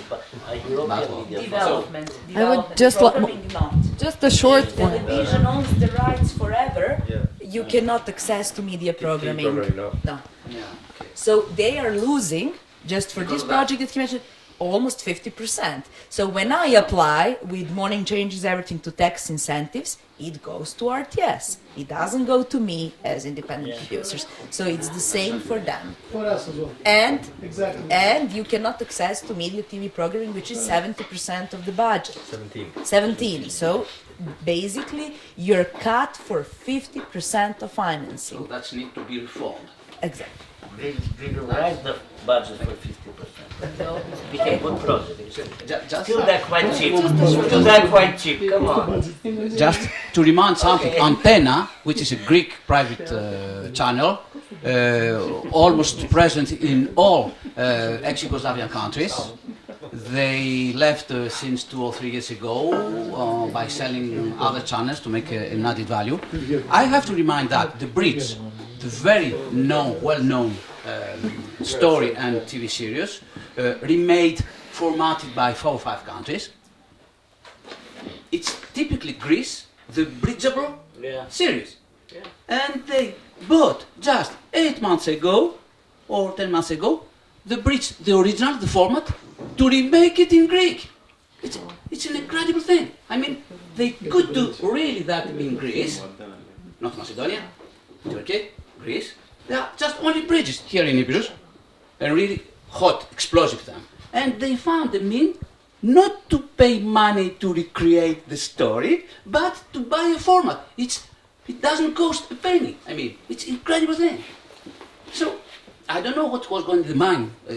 European media. Development. I would just programming not. Just a short one. Television owns the rights forever. You cannot access to media programming. No. Yeah. Okay. So they are losing, just for this project that you mentioned, almost 50%. So when I apply with morning changes everything to tax incentives, it goes to RTS. It doesn't go to me as independent producers. So it's the same for them. For us as well. And Exactly. and you cannot access to media TV programming, which is 70% of the budget. 17. So basically, you're cut for 50% of So financing. that's need to be reformed. Exactly. We will raise the budget for 50%. We have good projects. Just, Still they're quite cheap. Still they're quite cheap. Come on. just to remind something, Antenna, which is a Greek private channel, almost present in all ex-Yugoslavian countries. They left since 2 or 3 years ago by selling other channels to make an added value. I have to remind that the Brits, the very well-known story and TV series, remade formatted by 4 or 5 countries. It's typically Greece, the bridgeable series. And they bought just 8 months ago or 10 months ago the original, the format, to remake it in Greek. It's an incredible thing. I mean, they could do really that in Greece, not Macedonia, Turkey, Greece. There are just only bridges here in Epirus, and really hot, explosive time. And they found a mean not to pay money to recreate the story, but to buy a format. It doesn't cost a penny. I mean, it's an incredible thing. So, I don't know what was going in the mind of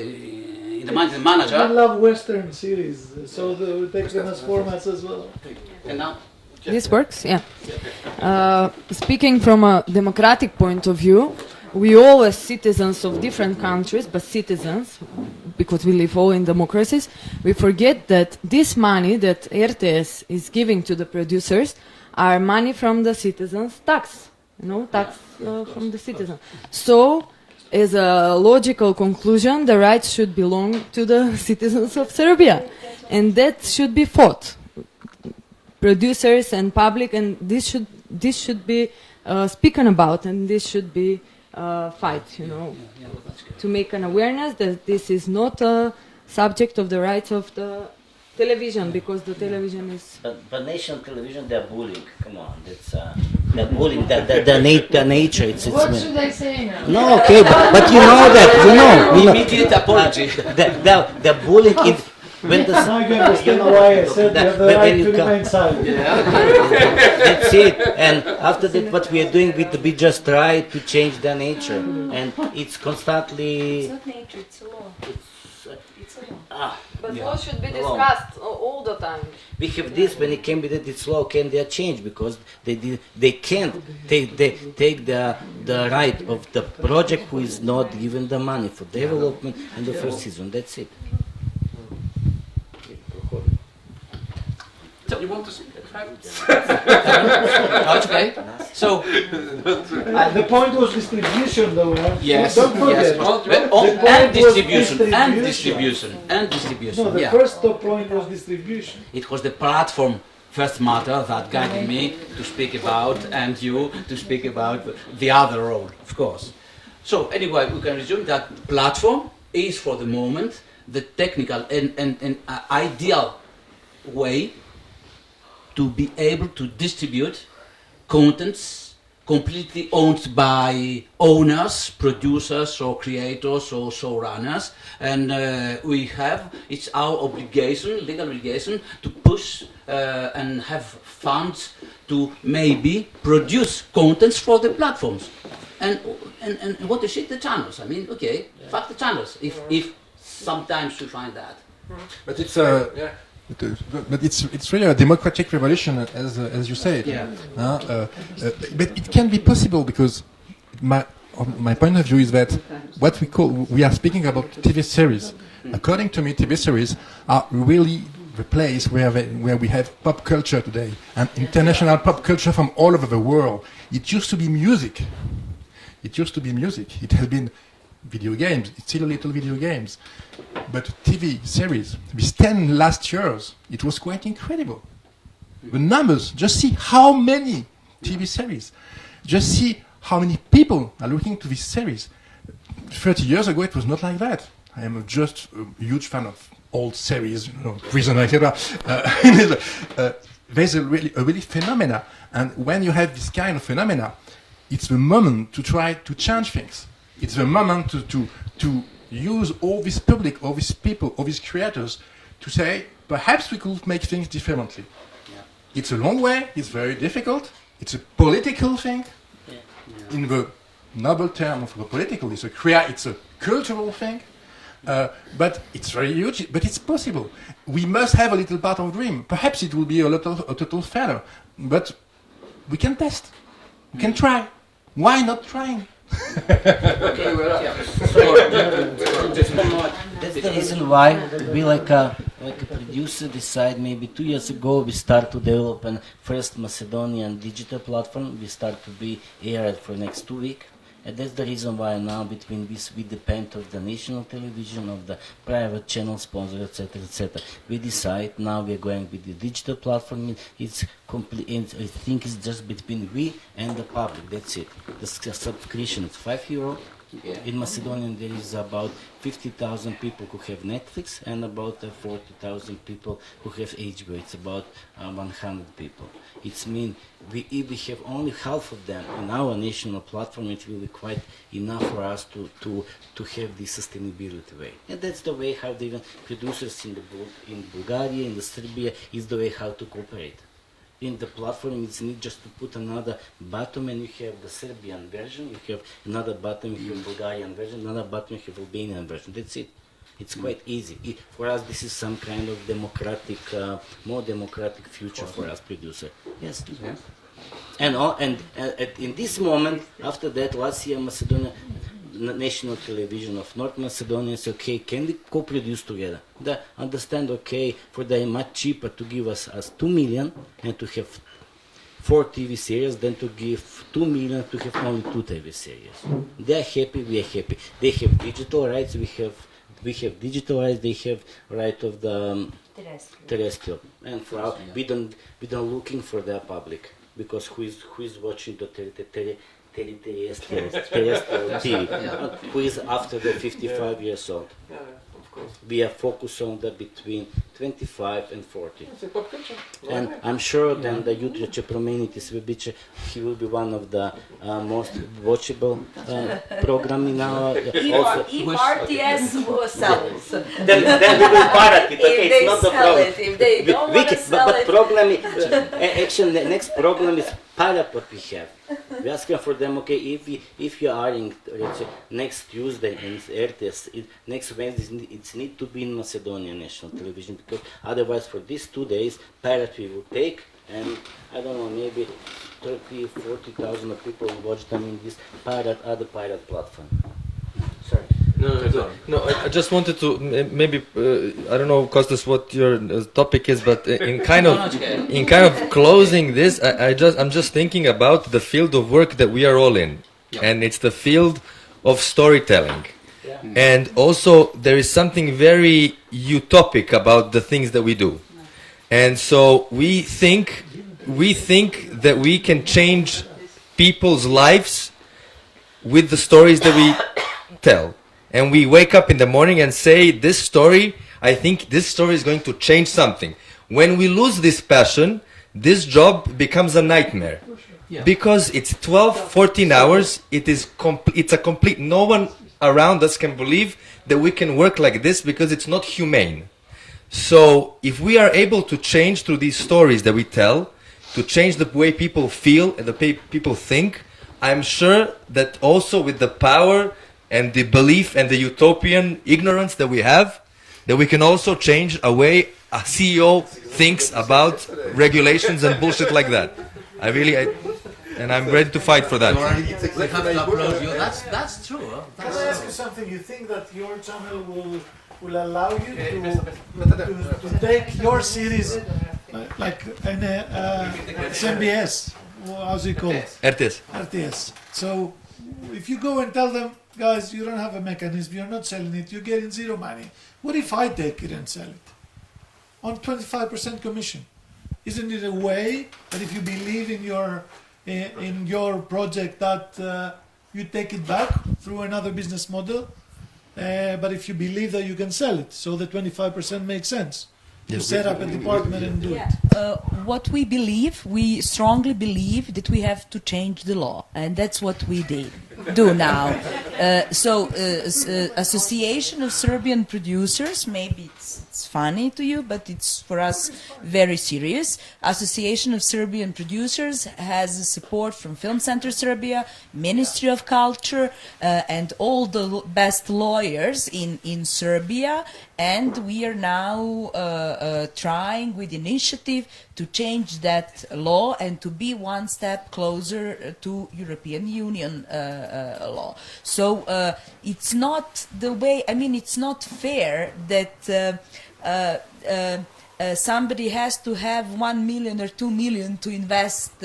the manager. I love Western series, so we take them as formats as well. And now, This works, yeah. Speaking from a democratic point of view, we all as citizens of different countries, but citizens, because we live all in democracies, we forget that this money that RTS is giving to the producers are money from the citizens' tax, tax from the citizens. So, as a logical conclusion, the rights should belong to the citizens of Serbia, and that should be fought. Producers and public, and this should be spoken about, and this should be fight, to make an awareness that this is not a subject of the rights of the television, because the television is. But national television, they're bullying. Come on, they're bullying. The nature. It's What should I say now? No, okay, but you know that immediate apology. the bullying is. When the, Now you understand why I said you have the right to remain silent. That's it. And after that, what we are doing, we just try to change the nature, and it's constantly. It's not nature, it's a law. It's a law. But law should be discussed all the time. We have this when it came with it, it's law can they change because they can't take the right of the project who is not given the money for development and the first season. That's it. You want to see okay. So The point was distribution, though. yes, Don't forget. and was distribution. No, the first point was distribution. It was the platform first matter that guided me to speak about, and you to speak about the other role, of course. So anyway, we can resume that platform is for the moment the technical and ideal way to be able to distribute contents completely owned by owners, producers or creators or showrunners, and it's our obligation, legal obligation, to push and have funds to maybe produce contents for the platforms. And what is it? The channels. I mean, okay, fuck the channels, if sometimes we find that. But it's but it's really a democratic revolution, as you say. Yeah. But it can be possible because my point of view is that what we are speaking about TV series. According to me, TV series are really the place where we have pop culture today and international pop culture from all over the world. It used to be music. It has been video games. It's still a little video games. But TV series, these 10 last years, it was quite incredible. The numbers, just see how many TV series. Just see how many people are looking to this series. 30 years ago, it was not like that. I am just a huge fan of old series, Prison, etc. There's a really phenomena. And when you have this kind of phenomena, it's the moment to try to change things. It's the moment to use all this public, all these people, all these creators to say, perhaps we could make things differently. Yeah. It's a long way, it's very difficult, it's a political thing. Yeah. Yeah. In the noble term of the political, it's a cultural thing. But it's very huge, but it's possible. We must have a little part of dream. Perhaps it will be a total failure, but we can test. We can try. Why not trying? Okay, well, yeah. That's the reason why we like a producer decide maybe 2 years ago we start to develop a first Macedonian digital platform. We start to be aired for next 2 weeks. And that's the reason why now between this we depend of the national television, of the private channel sponsor, etc., etc. We decide now we are going with the digital platform. It's complete. I think it's just between we and the public. That's it. The subscription is €5. Yeah. In Macedonia there is about 50,000 people who have Netflix and about 40,000 people who have HBO. It's about 100 people. It means if we have only half of them in our national platform, it will be quite enough for us to have this sustainability way. And that's the way how the even producers in Bulgaria, in the Serbia, is the way how to cooperate. In the platform, it's need just to put another button and you have the Serbian version, you have another button, you have Bulgarian version, another button, you have Albanian version. That's it. It's quite easy. For us, this is some kind of democratic, more democratic future for us producer. Yes. Yeah. And in this moment, after that, last year, Macedonia, national television of North Macedonia said, okay, can we co-produce together? They understand, okay, for them much cheaper to give us 2 million and to have 4 TV series than to give 2 million to have only 2 TV series. They are happy, we are happy. They have digital rights, we have digital rights, they have right of the terrestrial. And for our, we don't looking for their public, because who is watching the terrestrial TV, who is after the 55 years old. Yeah, of course. We are focused on the between 25 and 40. And I'm sure then the Jutro će promijeniti sve biće, he will be one of the most watchable program in our... If RTS sells. Then we will pirate it, okay, If it's they not the sell problem. it, if they don't want to sell but it. problem is, actually the next problem is pirate what we have. We ask for them, okay, if you are in, let's say, next Tuesday in RTS, next Wednesday, it needs to be in Macedonian national television, because otherwise for these 2 days, pirate we will take, and I don't know, maybe 30, 40,000 people will watch them in this other pirate platform. Sorry. No, I just wanted to maybe I don't know, Kostas, what your topic is, but in kind of closing this, I'm just thinking about the field of work that we are all in, and it's the field of storytelling. Yeah. And also there is something very utopic about the things that we do, and so we think that we can change people's lives with the stories that we tell. And we wake up in the morning and say, this story, I think this story is going to change something. When we lose this passion, this job becomes a nightmare. Yeah. Because it's 12, 14 hours, it's a complete, no one around us can believe that we can work like this, because it's not humane. So if we are able to change through these stories that we tell, to change the way people feel and the way people think, I'm sure that also with the power and the belief and the utopian ignorance that we have, that we can also change a way a CEO thinks about regulations and bullshit like that. And I'm ready to fight for that. We have to applaud you. That's true. Can I ask you something? You think that your channel will allow you to take your series like an CBS, how's it called? RTS. RTS. So if you go and tell them, guys, you don't have a mechanism, you're not selling it, you're getting zero money. What if I take it and sell it on 25% commission? Isn't it a way that if you believe in your project that you take it back through another business model? But if you believe that you can sell it, so the 25% makes sense. You set up a department and do it. What we strongly believe that we have to change the law, and that's what we do now. Association of Serbian Producers, maybe it's funny to you, but it's for us very serious. Association of Serbian Producers has support from Film Center Serbia, Ministry of Culture, and all the best lawyers in Serbia, and we are now trying with initiative to change that law and to be one step closer to European Union law. So it's not the way, I mean, it's not fair that somebody has to have 1 million or 2 million to invest,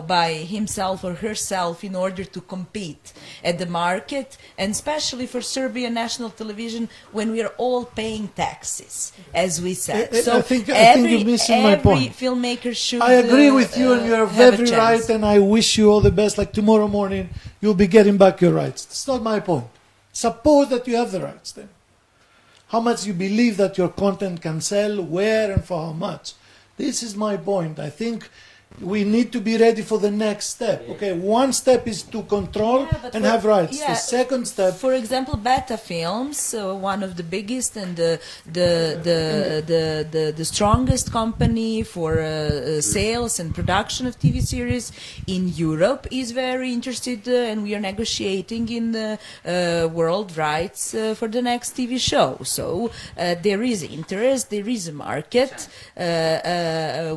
by himself or herself in order to compete at the market, and especially for Serbian national television when we are all paying taxes, as we said. I think you're missing my point. Every filmmaker should. I agree with you, and you're very right, and I wish you all the best. Like tomorrow morning, you'll be getting back your rights. That's not my point. Suppose that you have the rights then. How much you believe that your content can sell, where and for how much. This is my point. I think we need to be ready for the next step. Okay, one step is to control and have rights. The second step, for example, Beta Films, one of the biggest and the strongest company for sales and production of TV series in Europe, is very interested, and we are negotiating in the world rights for the next TV show. So there is interest, there is a market.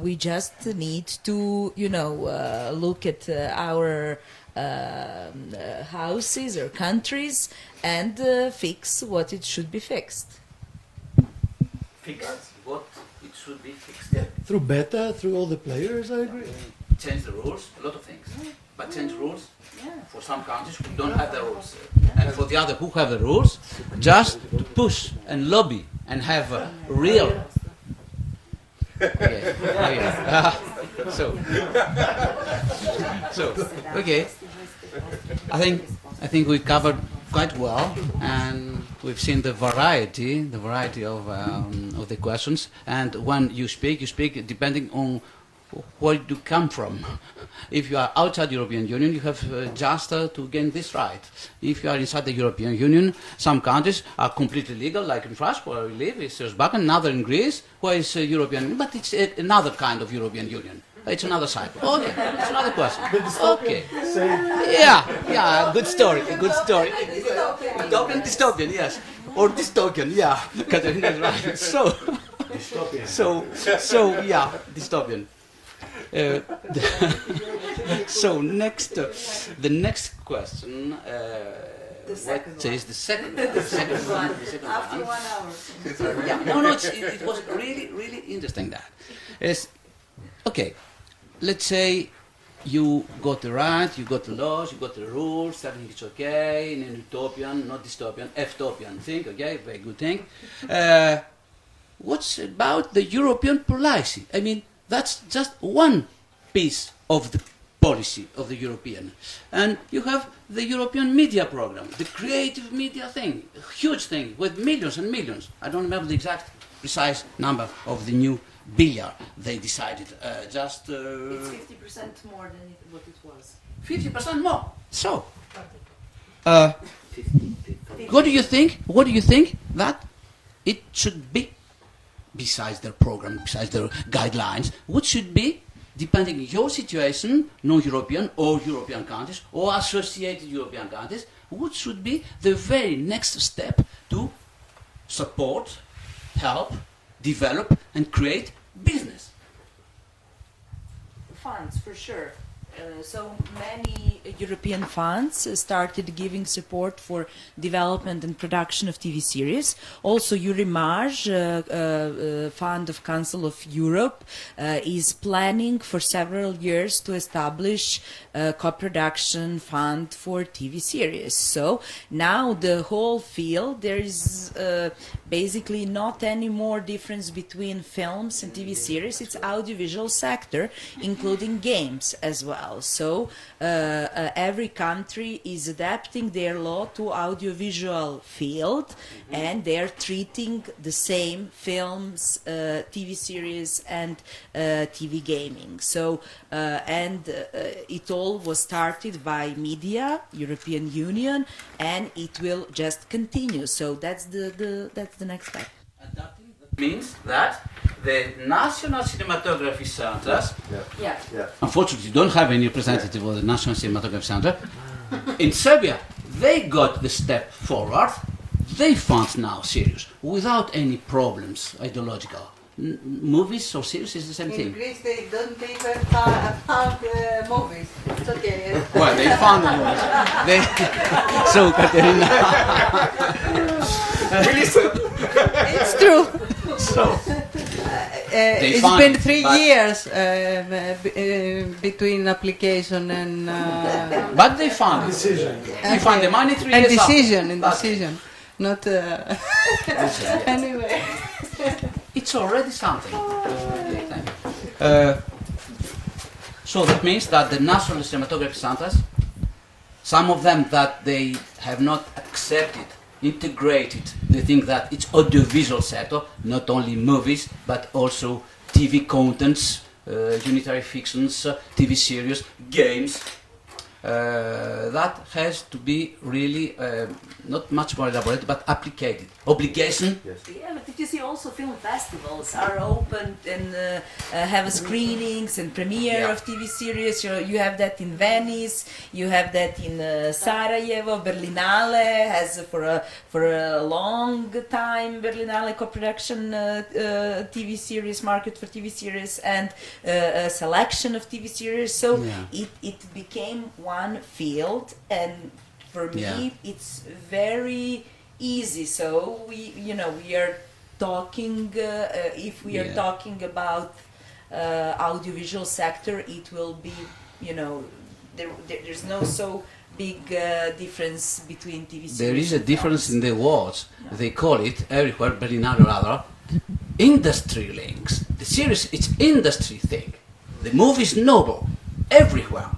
We just need to look at our houses or countries and fix what it should be fixed. Fix what it should be fixed. through beta, through all the players, I agree. Change the rules, a lot of things. But change rules for some countries who don't have the rules. And for the other who have the rules, just to push and lobby and have a real... Okay. Okay. I think we covered quite well, and we've seen the variety of the questions. And when you speak depending on where you come from. If you are outside the European Union, you have just to gain this right. If you are inside the European Union, some countries are completely legal, like in France, where we live, it's Balkan, another in Greece, where it's European Union, but it's another kind of European Union. It's another side. Okay, it's another question. Okay. Yeah, good story. Dystopian, yes. Or dystopian, yeah. Katarina is right. So, dystopian. So the next question. What is the second one? After 1 hour. It was really interesting. That is okay. Let's say you got the right, you got the laws, you got the rules, everything is okay, in an utopian, not dystopian, F-topian thing, okay, very good thing. What's about the European policy? I mean, that's just one piece of the policy of the European. And you have the European media program, the creative media thing, a huge thing with millions and millions. I don't remember the exact precise number of the new billion they decided. It's 50% more than what it was. 50% more. So, what do you think that it should be? Besides their program, besides their guidelines, what should be, depending on your situation, non-European or European countries, or associated European countries, what should be the very next step to support, help, develop and create business? Funds, for sure. So many European funds started giving support for development and production of TV series. Also, Eurimage, Fund of Council of Europe, is planning for several years to establish a co-production fund for TV series. So now the whole field, there is basically not any more difference between films and TV series. It's audiovisual sector, including games as well. So every country is adapting their law to audiovisual field, and they're treating the same films, TV series, and TV gaming. So it all was started by media, European Union, and it will just continue. So that's the next step. Adapting means that the national cinematography centers, unfortunately, don't have any representative of the national cinematography center. In Serbia, they got the step forward. They fund now series without any problems, ideological. Movies or series is the same In thing. Greece, they don't even found movies. It's okay. Well, they found the movies. They so Katerina. It's true. So It's found been it, 3 but- years between application and but they found it. They found the money 3 and years after. decision and That's decision, not anyway. It's already something. Okay, thank you. So that means that the national cinematography centers, some of them that they have not accepted, integrated, they think that it's audiovisual sector, not only movies, but also TV contents, unitary fictions, TV series, games. That has to be really not much more elaborated, but applicated. Obligation. Yeah, but did you see also film festivals are open and have screenings and premiere of TV series? You have that in Venice, you have that in Sarajevo, Berlinale has for a long time Berlinale co-production TV series, market for TV series, and a selection of TV series. So it became one field, and for me it's very easy. So we are talking if we are talking about audiovisual sector, it will be there's no so big difference between TV series. There is a and difference films. in the words. They call it everywhere, Berlinale or other, industry links. The series, it's industry thing. The movie is noble everywhere.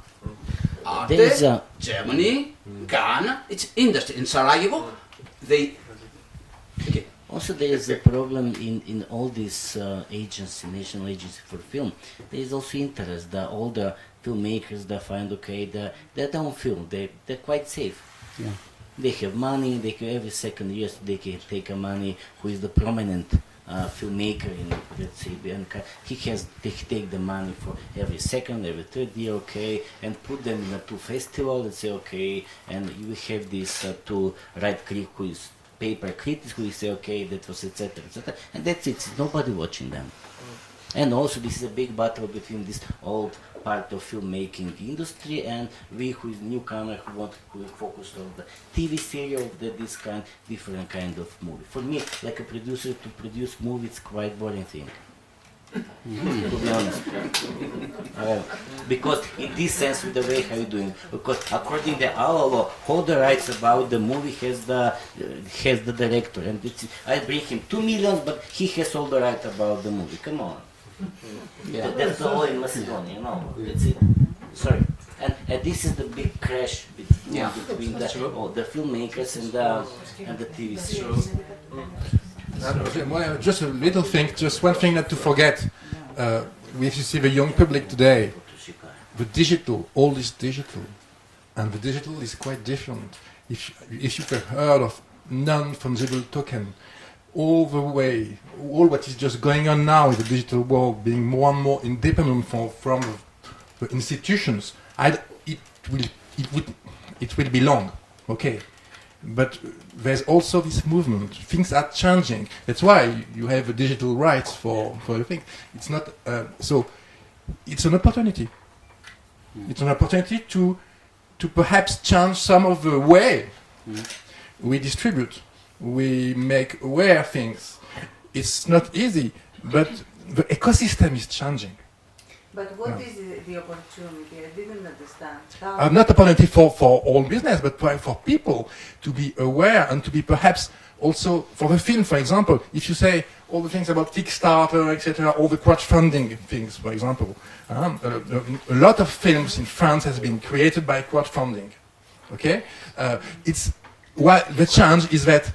There's Arte, Germany, Ghana, it's industry. In Sarajevo, they... Okay. Also, there is a problem in all these agency, national agency for film. There is also interest that all the filmmakers that find they don't film. They're quite safe. Yeah. They have money. They can, every second year they can take a money. Who is the prominent filmmaker in, let's say, Bianca? They take the money for every second, every third year, and put them in a two festival and say and you have this two right click who is paper critics who say that was etc, and that's it. It's nobody watching them. And also this is a big battle between this old part of filmmaking industry and we who is newcomer who want to focus on the TV serial, this kind different kind of movie. For me, like a producer, to produce movie, it's quite boring thing. To be honest, because in this sense, with the way how you doing, because according to our law, all the rights about the movie has the director, and I bring him 2 million, but he has all the right about the movie. Come on, that's the law in Macedonia, That's it. Sorry, and this is the big crash between the filmmakers and the TV series. Well, just a little thing, just one thing not to forget. If you see the young public today, the digital, all is digital, and the digital is quite different. If you've heard of non-fungible token, all what is just going on now in the digital world, being more and more independent from the institutions, it will be long, But there's also this movement. Things are changing. That's why you have a digital rights for everything. It's not so. It's an opportunity. It's an opportunity to perhaps change some of the way we distribute, we make aware things. It's not easy, but the ecosystem is changing. But what is the opportunity? I didn't understand. Not opportunity for all business, but for people to be aware and to be perhaps also for the film, for example, if you say all the things about Kickstarter, etc., all the crowdfunding things, for example, a lot of films in France has been created by crowdfunding. Okay, it's what the challenge is that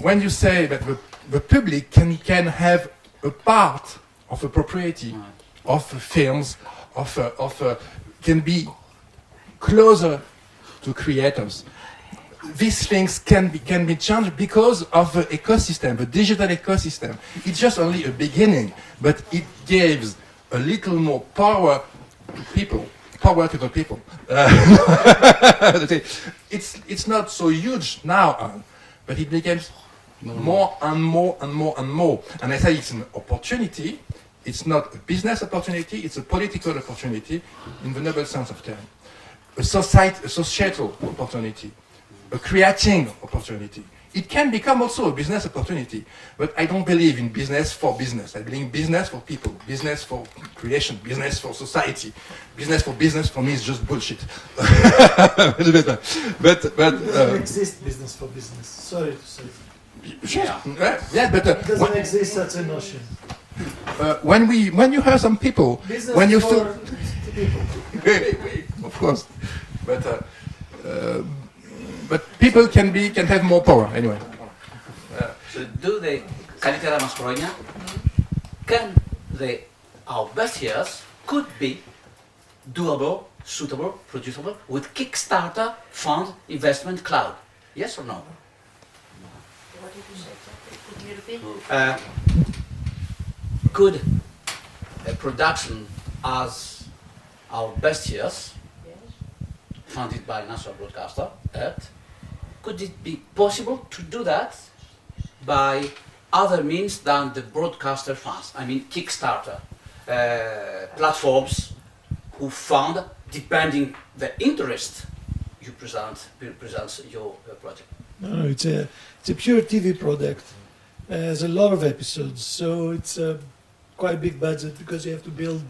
when you say that the public can have a part of the propriety of the films, can be closer to creators. These things can be changed because of the ecosystem, the digital ecosystem. It's just only a beginning, but it gives a little more power to people. Power to the people. It's not so huge now, but it becomes more and more and more and more. And I say it's an opportunity. It's not a business opportunity. It's a political opportunity in the noble sense of term. A societal opportunity. A creating opportunity. It can become also a business opportunity, but I don't believe in business for business. I believe in business for people, business for creation, business for society. Business for me is just bullshit. but It doesn't exist business for business. Sorry to say. But it doesn't exist such a notion. When you hear some people, Business when you for people. of course, but people can have more power anyway. So can you tell us, χρόνια, can our best years could be doable, suitable, producible with Kickstarter fund investment cloud? Yes or no? What did you say? Could you repeat? Could a production as our best years, funded by national broadcaster, could it be possible to do that by other means than the broadcaster funds? I mean Kickstarter, platforms who fund depending the interest you presents your project. No, it's a pure TV product. It has a lot of episodes, so it's a quite big budget because you have to build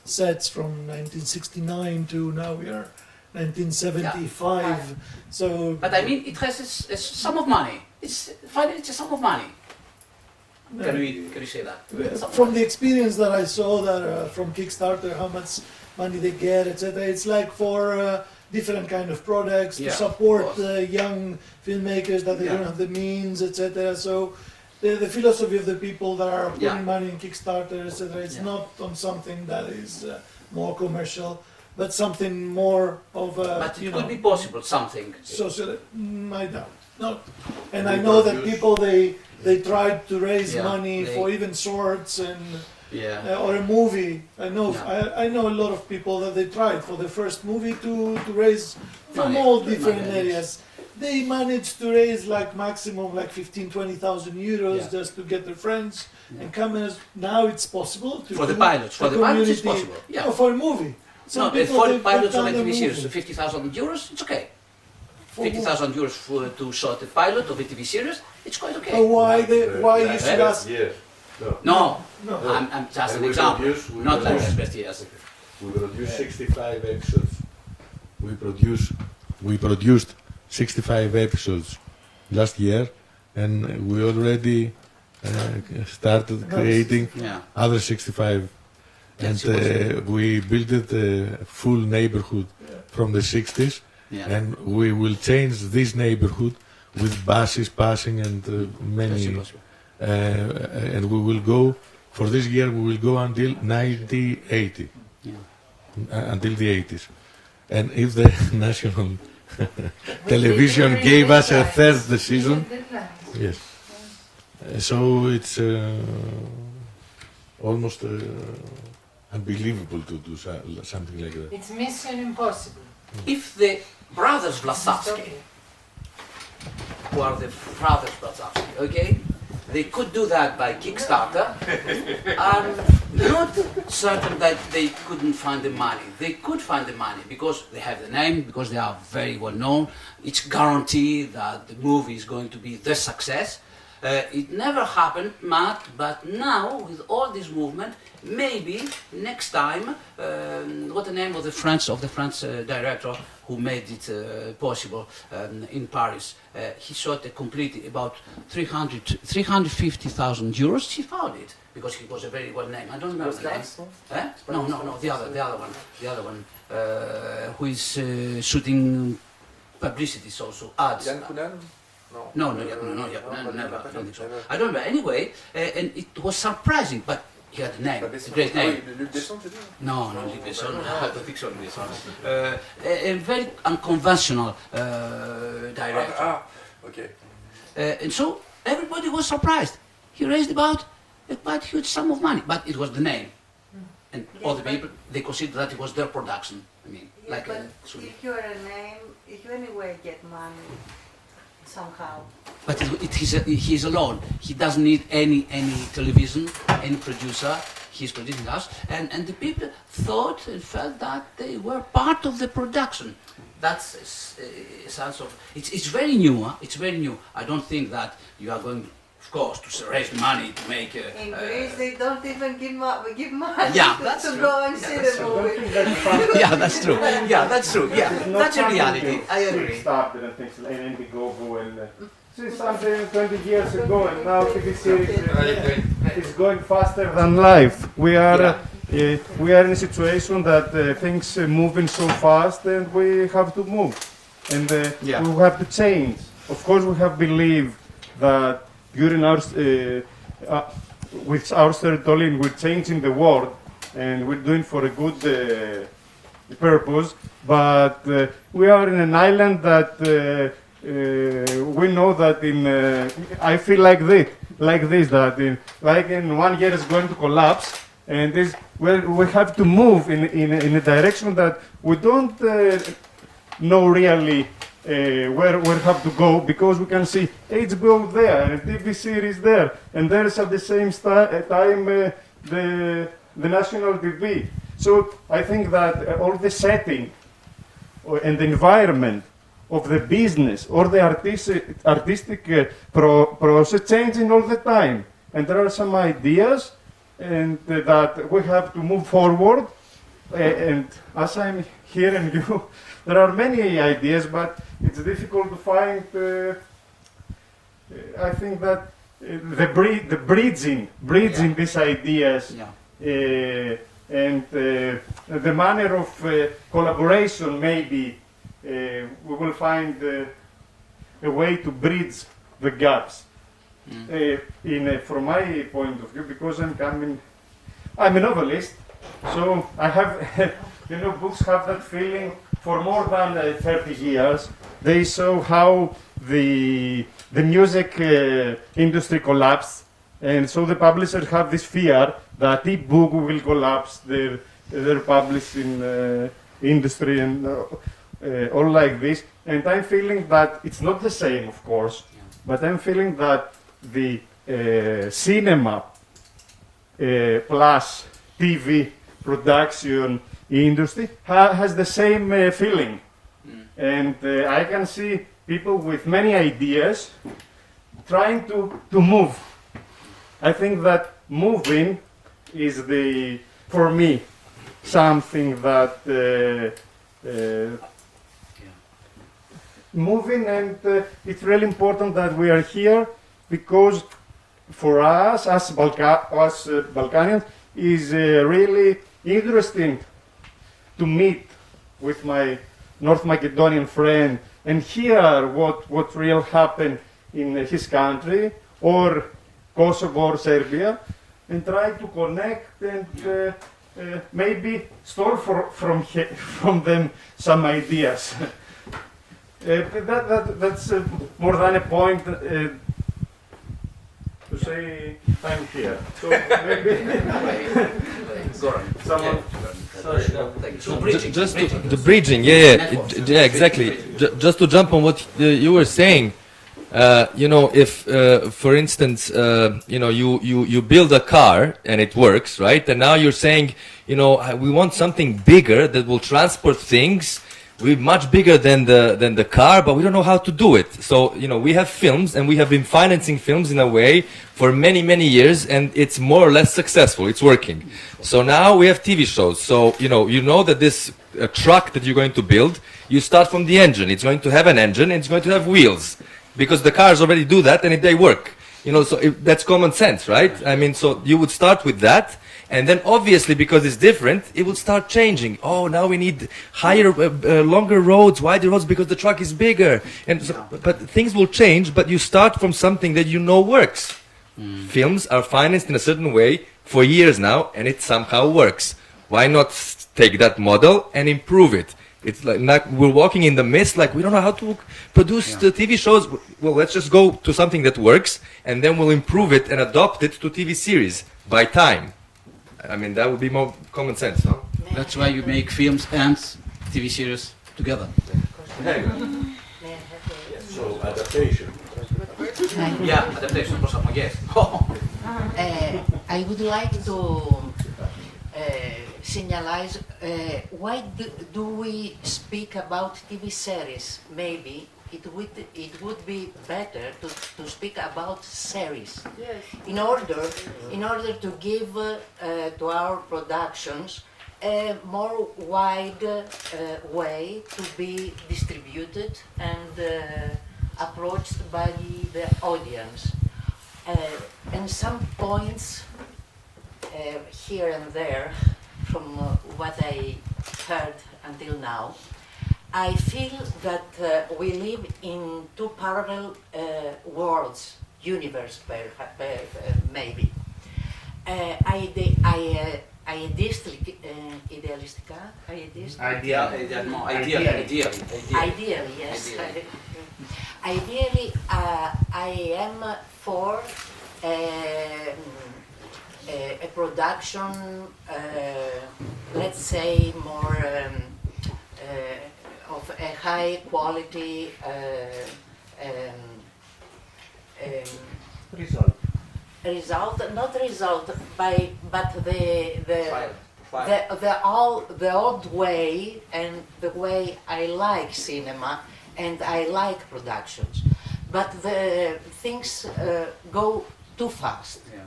sets from 1969 to now we are 1975. Yeah. So, but I mean, it has a sum of money. It's a sum of money. Can you say that? From the experience that I saw that from Kickstarter, how much money they get, etc. It's like for different kind of products to support young filmmakers that they don't have the means, etc. So the philosophy of the people that are putting money in Kickstarter, etc. It's not on something that is more commercial, but something more of a. But it could be possible something. Social, I doubt. No, and I know that people they tried to raise money for even shorts and or a movie. I know a lot of people that they tried for the first movie to raise from all different areas. They managed to raise like maximum like 15,000-20,000 euros just to get their friends and cameras. Now it's possible to for the pilots. For the pilots, it's possible. Yeah, for a movie. No, for the pilots of a TV series, 50,000 euros, it's okay. 50,000 euros to shoot a pilot of a TV series, it's quite okay. Why you should ask? No. I'm just an example. Not like best years. We produced 65 episodes. We produced 65 episodes last year, and we already started creating other 65. And we built a full neighborhood from the 60s, and we will change this neighborhood with buses passing and many. And we will go, for this year, we will go until 1980, until the 80s. And if the national television gave us a third season, yes. So it's almost unbelievable to do something like that. It's mission impossible. If the brothers Vlasavsky, who are the brothers Vlasavsky, okay, they could do that by Kickstarter, and not certain that they couldn't find the money. They could find the money because they have the name, because they are very well known. It's guaranteed that the movie is going to be the success. It never happened, Matt, but now with all this movement, maybe next time, what the name of the French director who made it possible in Paris? He shot a complete about 350,000 euros. He found it because he was a very well named. I don't remember the name. No, the other one, who is shooting publicities also ads. No, never. I don't think so. I don't remember. Anyway, and it was surprising, but he had a name, a great name. No, Luc Besson. I don't think so, Luc Besson. A very unconventional director. Okay. And so everybody was surprised. He raised about a quite huge sum of money, but it was the name. And all the people, they considered that it was their production. I mean, Yeah, like but a if you're a name, you anyway get money somehow. But he's alone. He doesn't need any television, any producer. He's producing us, and the people thought and felt that they were part of the production. That's a sense of it's very new. Huh? It's very new. I don't think that you are going, of course, to raise money to make. In Greece, they don't even give money Yeah, that's to true. go and see the movie. Yeah, that's true. Yeah, that's true. Yeah, that's a reality. I agree. Started and things like Indiegogo and since something 20 years ago, and now TV series is going faster than life. We are in a situation that things are moving so fast, and we have to move, and we have to change. Of course, we have believed that during our with our storytelling, we're changing the world, and we're doing for a good purpose. But we are in an island that we know that I feel like this that in 1 year it's going to collapse, and we have to move in a direction that we don't know really where we have to go, because we can see HBO there and TV series there, and there's at the same time the national TV. So I think that all the setting and the environment of the business or the artistic process changing all the time, and there are some ideas and that we have to move forward. And as I'm hearing you, there are many ideas, but it's difficult to find. I think that the bridging these ideas and the manner of collaboration, maybe we will find a way to bridge the gaps. From my point of view, because I'm a novelist, so I have, books have that feeling for more than 30 years. They show how the music industry collapsed, and so the publishers have this fear that e-book will collapse their publishing industry and all like this. And I'm feeling that it's not the same, of course, but I'm feeling that the cinema plus TV production industry has the same feeling. And I can see people with many ideas trying to move. I think that moving is for me, something that moving, and it's really important that we are here, because for us as Balkanians is really interesting to meet with my North Macedonian friend and hear what really happened in his country, or Kosovo or Serbia, and try to connect and maybe store from them some ideas. That's more than a point to say I'm here. So maybe someone. Just the bridging, yeah, exactly. Just to jump on what you were saying, You know, if, for instance, you know, you build a car and it works, right? And now you're saying, you know, we want something bigger that will transport things. We're much bigger than the car, but we don't know how to do it. So, you know, we have films, and we have been financing films in a way for many years, and it's more or less successful. It's working. So now we have TV shows. So, you know that this truck that you're going to build, you start from the engine. It's going to have an engine, and it's going to have wheels, because the cars already do that, and they work. You know, so that's common sense, right? I mean, so you would start with that. And then obviously, because it's different, it will start changing. Oh, now we need higher, longer roads, wider roads, because the truck is bigger. And so, but things will change, but you start from something that you know works. Films are financed in a certain way for years now, and it somehow works. Why not take that model and improve it? It's like we're walking in the mist, like we don't know how to produce the TV shows. Well, let's just go to something that works, and then we'll improve it and adopt it to TV series by time. I mean, that would be more common sense, no? That's why you make films and TV series together. So adaptation. Yeah, adaptation, for some, yes. I would like to signalize why do we speak about TV series? Maybe it would be better to speak about series. Yes. In order to give to our productions a more wide way to be distributed and approached by the audience. And some points here and there from what I heard until now, I feel that we live in two parallel worlds, universe maybe. Ideally, yes. Ideally, I am for a production, let's say, more of a high quality not result but the old way and the way I like cinema and I like productions, but the things go too fast. Yeah.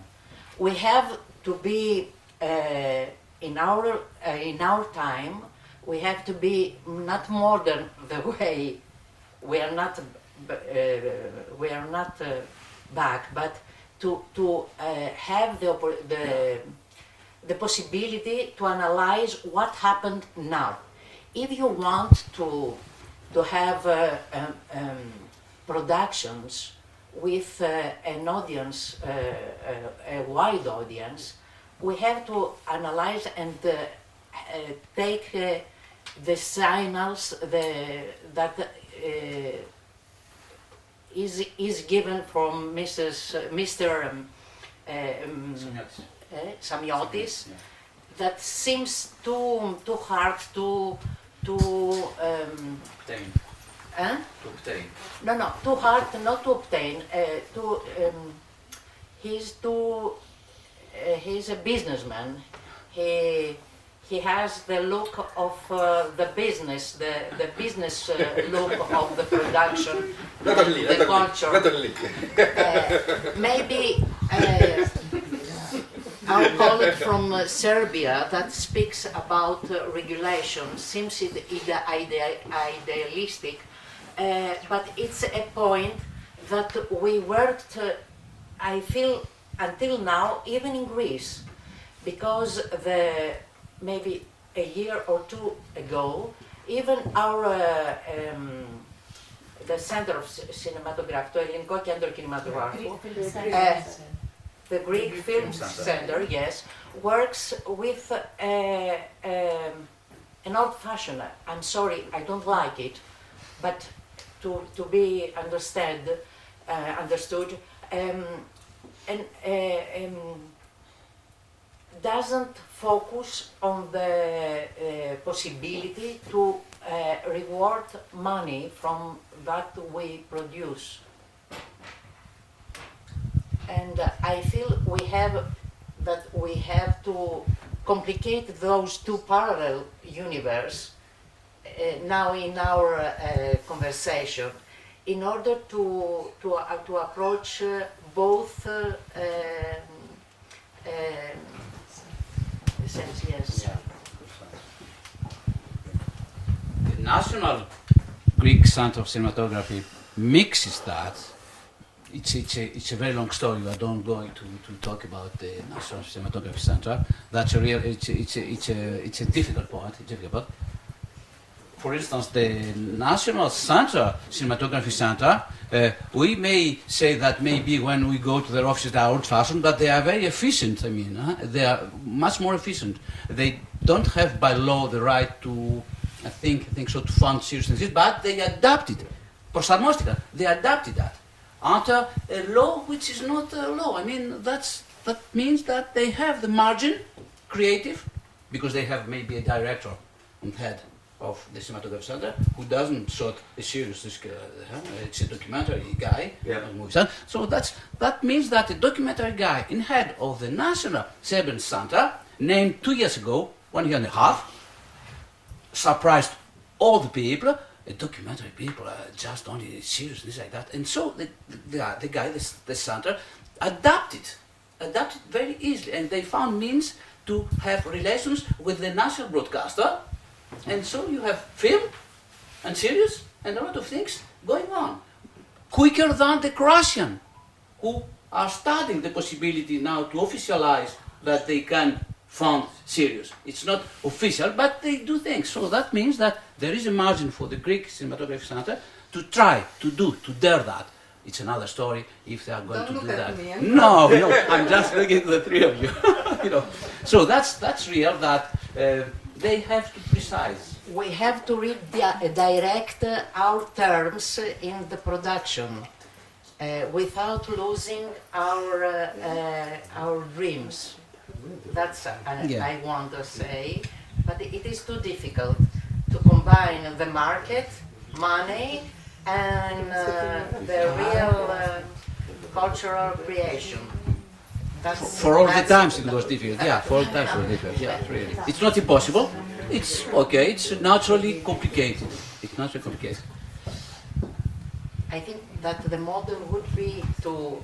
We have to be in our time. We have to be not modern the way we are not back, but to have the possibility to analyze what happened now. If you want to have productions with an audience, a wide audience, we have to analyze and take the signals that is given from Mr. Samiotis, that seems too hard to obtain. To obtain. No, too hard not to obtain. He's a businessman. He has the look of the business, the business look of the production, the culture. Maybe our colleague from Serbia that speaks about regulation seems idealistic, but it's a point that we worked, I feel, until now, even in Greece, because maybe a year or two ago, even the Center of Cinematography, το Ελληνικό Κέντρο Κινηματογράφου, the Greek Film Center, yes, works with an old-fashioned, I'm sorry, I don't like it, but to be understood, doesn't focus on the possibility to reward money from what we produce. And I feel we have to complicate those two parallel universes now in our conversation in order to approach both yes. Yeah. The National Greek Center of Cinematography mixes that. It's a very long story. I don't going to talk about the National Cinematography Center. That's a real. It's a difficult point. For instance, the National Cinematography Center, we may say that maybe when we go to their offices they are old-fashioned, but they are very efficient. I mean, they are much more efficient. They don't have by law the right to, I think so, to fund seriousness, but they adapted, προσαρμόστηκαν, they adapted that under a law which is not a law. I mean, that means that they have the margin, creative, because they have maybe a director and head of the cinematography center who doesn't shoot a serious, it's a documentary guy. Yeah. So that means that a documentary guy in head of the National Serbian Center, named 2 years ago, 1 year and a half, surprised all the people. Documentary people are just only serious, this like that. And so the guy, the center, adapted very easily, and they found means to have relations with the national broadcaster. And so you have film and series and a lot of things going on. Quicker than the Croatian, who are studying the possibility now to officialize that they can fund series. It's not official, but they do things. So that means that there is a margin for the Greek Cinematography Center to try, to dare that. It's another story if they are going to do that. No, I'm just looking at the three of you. So that's real that they have to precise. We have to direct our terms in the production without losing our dreams. That's I want to say, but it is too difficult to combine the market, money, and the real cultural creation. For all the times it was difficult. Yeah, for all the times it was difficult. Yeah, really. It's not impossible. It's okay. It's naturally complicated. I think that the model would be to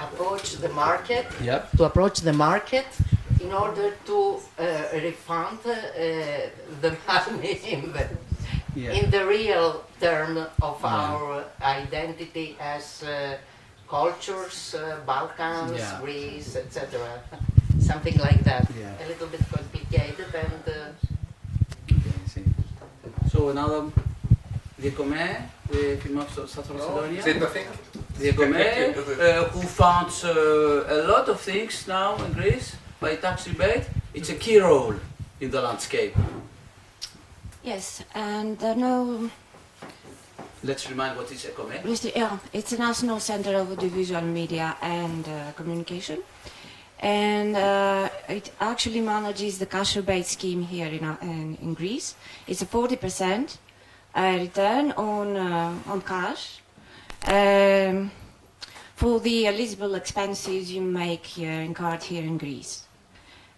approach the market. Yep. To approach the market in order to refund the money in the real term of our identity as cultures, Balkans, Greece, etc. Something like that. Yeah. A little bit complicated and. So another Diegome, the film of South Macedonia. Say nothing. Diegome, who founds a lot of things now in Greece by tax rebate. It's a key role in the landscape. Yes, and no. Let's remind what is ECOME. Yeah, it's a National Center of Audiovisual Media and Communication, and it actually manages the cash rebate scheme here in Greece. It's a 40% return on cash for the eligible expenses you make here incurred here in Greece.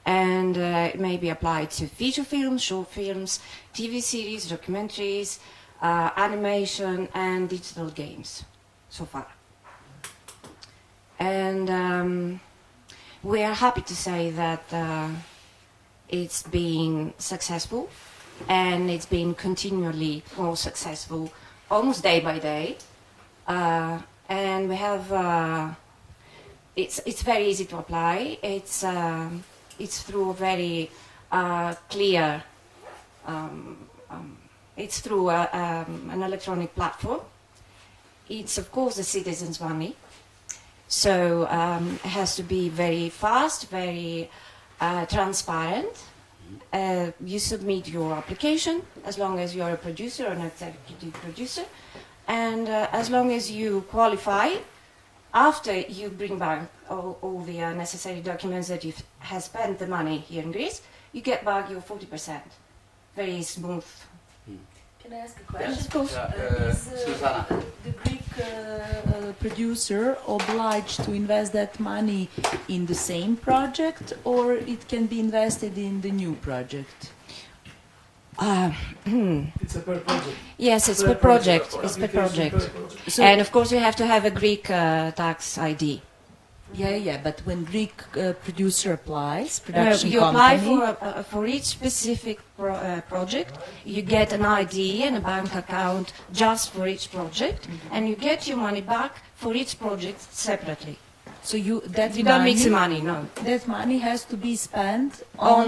And it may be applied to feature films, short films, TV series, documentaries, animation and digital games so far. And we are happy to say that it's been successful, and it's been continually more successful almost day by day. And we have, it's very easy to apply. It's through a very clear, it's through an electronic platform. It's of course the citizens' money, so it has to be very fast, very transparent. You submit your application as long as you're a producer or an executive producer, and as long as you qualify, after you bring back all the necessary documents that you have spent the money here in Greece, you get back your 40%. Very smooth. Can I ask a question? Yes, of course. Is the Greek producer obliged to invest that money in the same project, or it can be invested in the new project? It's a per project. Yes, it's per project. It's per project. So And of course, you have to have a Greek tax ID. yeah, but when Greek producer applies, production You apply company, for each specific project. You get an ID and a bank account just for each project, and you get your money back for each project separately. so you don't mix the money, no. That money has to be spent On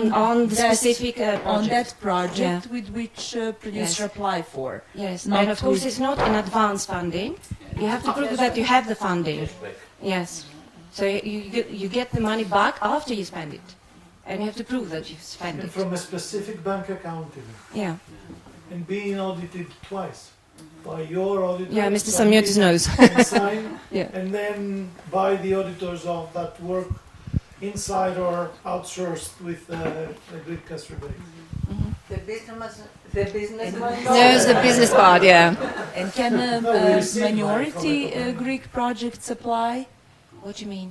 the that- specific on project. that project Yeah. with which producer Yes. apply for. Yes, Not and of course with- it's not an advance funding. You have to prove that you have the funding. Yes. So you get the money back after you spend it. And you have to prove that you spent And it. from a specific bank account even. Yeah. And being audited twice. By your auditor. Yeah, Mr. by Samiotis me, knows. and sign, Yeah. and then by the auditors of that work inside or outsourced with the Greek cash rebate. The business one? No, it's the business part, yeah. And can No, we receive money minority from it. Greek projects apply? What do you mean?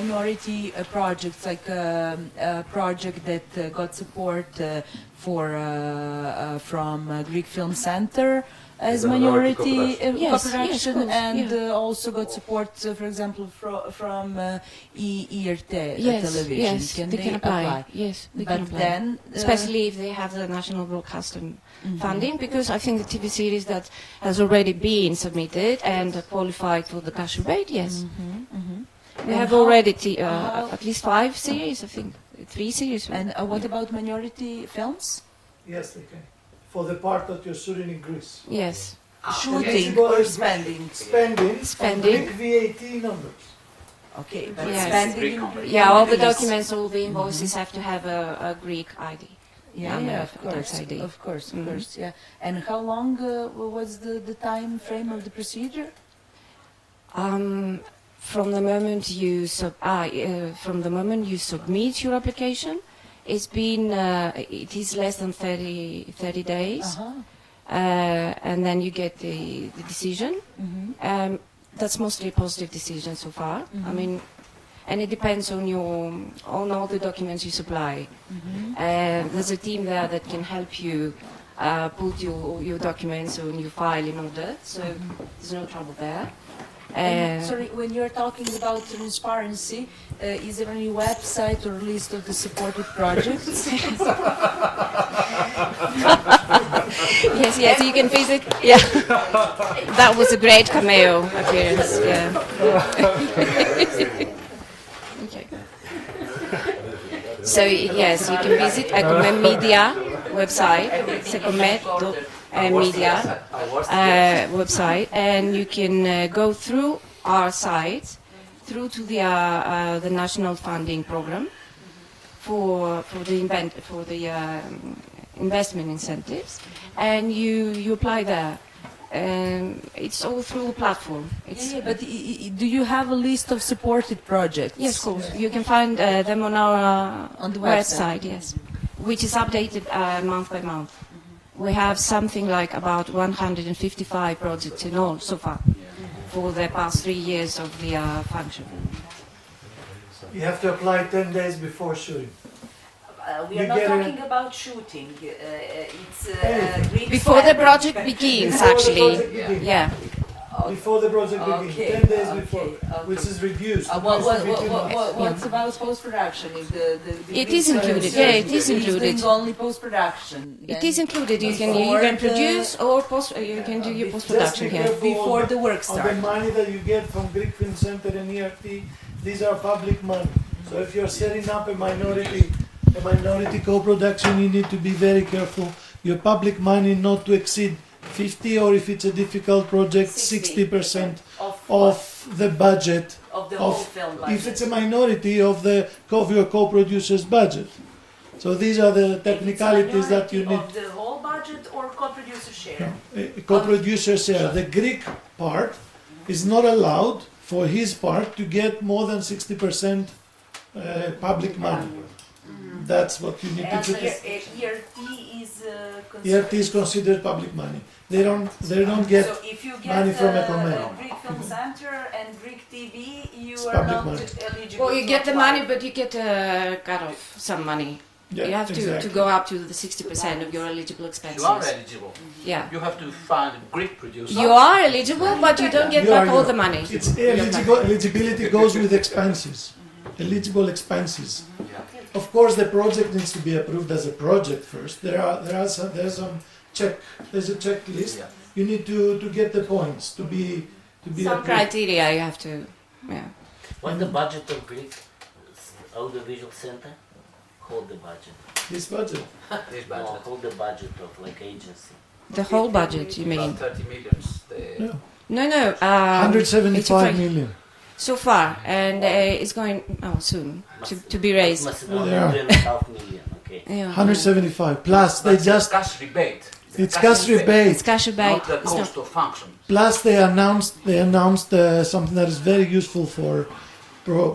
Minority projects, like a project that got support from Greek Film Center as minority Yes, co-production, yes, of course, and yeah. Also got support, for example, from IRT Yes, television. yes, they can apply. Yes, they But can apply. then, Especially if they have the national broadcasting funding, because I think the TV series that has already been submitted and qualified for the cash rebate, yes. We And have how- already how- at least 5 series, I think, 3 series. And what about minority films? Yes, they can. For the part that you're shooting in Greece. Yes. Shooting Eligible or is spending? Spending. Greek VAT numbers. Okay, but Yes. spending. Yeah, all the documents, all the invoices have to have a Greek ID. Yeah, number, yeah, of tax course, ID. of course, yeah. And how long was the time frame of the procedure? From the moment you submit your application, it is less than 30 days, and then you get the decision. That's mostly a positive decision so far. I mean, and it depends on all the documents you supply. There's a team there that can help you put your documents on your file in order, so there's no trouble there. And, sorry, when you're talking about transparency, is there any website or list of the supported projects? Yes, you can visit. Yeah, that was a great cameo appearance. Yeah. Okay. So yes, you can visit Ecomed Media website, Ecomed.media website, and you can go through our site, through to the national funding program for the investment incentives, and you apply there. It's all through a platform. But do you have a list of supported projects? Yes, of course. You can find them on our on the website, yes, which is updated month by month. We have something like about 155 projects in all so far for the past 3 years of the function. You have to apply 10 days before shooting. We You are not get talking about shooting. It's Before the project begins, Before the actually. project begins. Yeah. Before the project begins, Okay, 10 days before, okay. which is reduced. What's about post-production? If the It is included. Yeah, it is He's included. doing only post-production. It is included. You Before can the- produce or you can do your post-production Just be here. careful Before on the work On the starts. money that you get from Greek Film Center and ERT, these are public money. So if you're setting up a minority co-production, you need to be very careful. Your public money not to exceed 50, or if it's a difficult project, 60% of the budget. Of the whole film budget. If it's a minority of your co-producer's budget. So these are the technicalities that you need. Of the whole budget or co-producer share? Co-producer share. The Greek part is not allowed for his part to get more than 60% public money. That's what you need to do. ERT is ERT is considered public money. They don't get so if you money get from Ecomed. Greek Film Center and Greek TV, you It's are public not money. eligible. Well, you get the money, but you get a cut off some money. Yeah, you have exactly. to go up to the 60% of your eligible expenses. You are eligible. Yeah. You have to find a Greek producer. You are eligible, but you don't get back all the money. It's eligibility goes with expenses, eligible expenses. Of course, the project needs to be approved as a project first. There's a checklist. Yeah. You need to get the points to be Some approved. criteria you have to, yeah. What's the budget of Greek audiovisual center? Hold the budget. This budget. This No, budget. hold the budget of like agency. The whole budget, you mean? About 30 millions. No, no. 175 million. So far, and it's going soon to be raised. Yeah. 2.5 million, okay. Yeah. 175 plus they just Cash rebate. it's cash rebate. It's cash rebate. Not the It's cost not- of function. Plus they announced something that is very useful for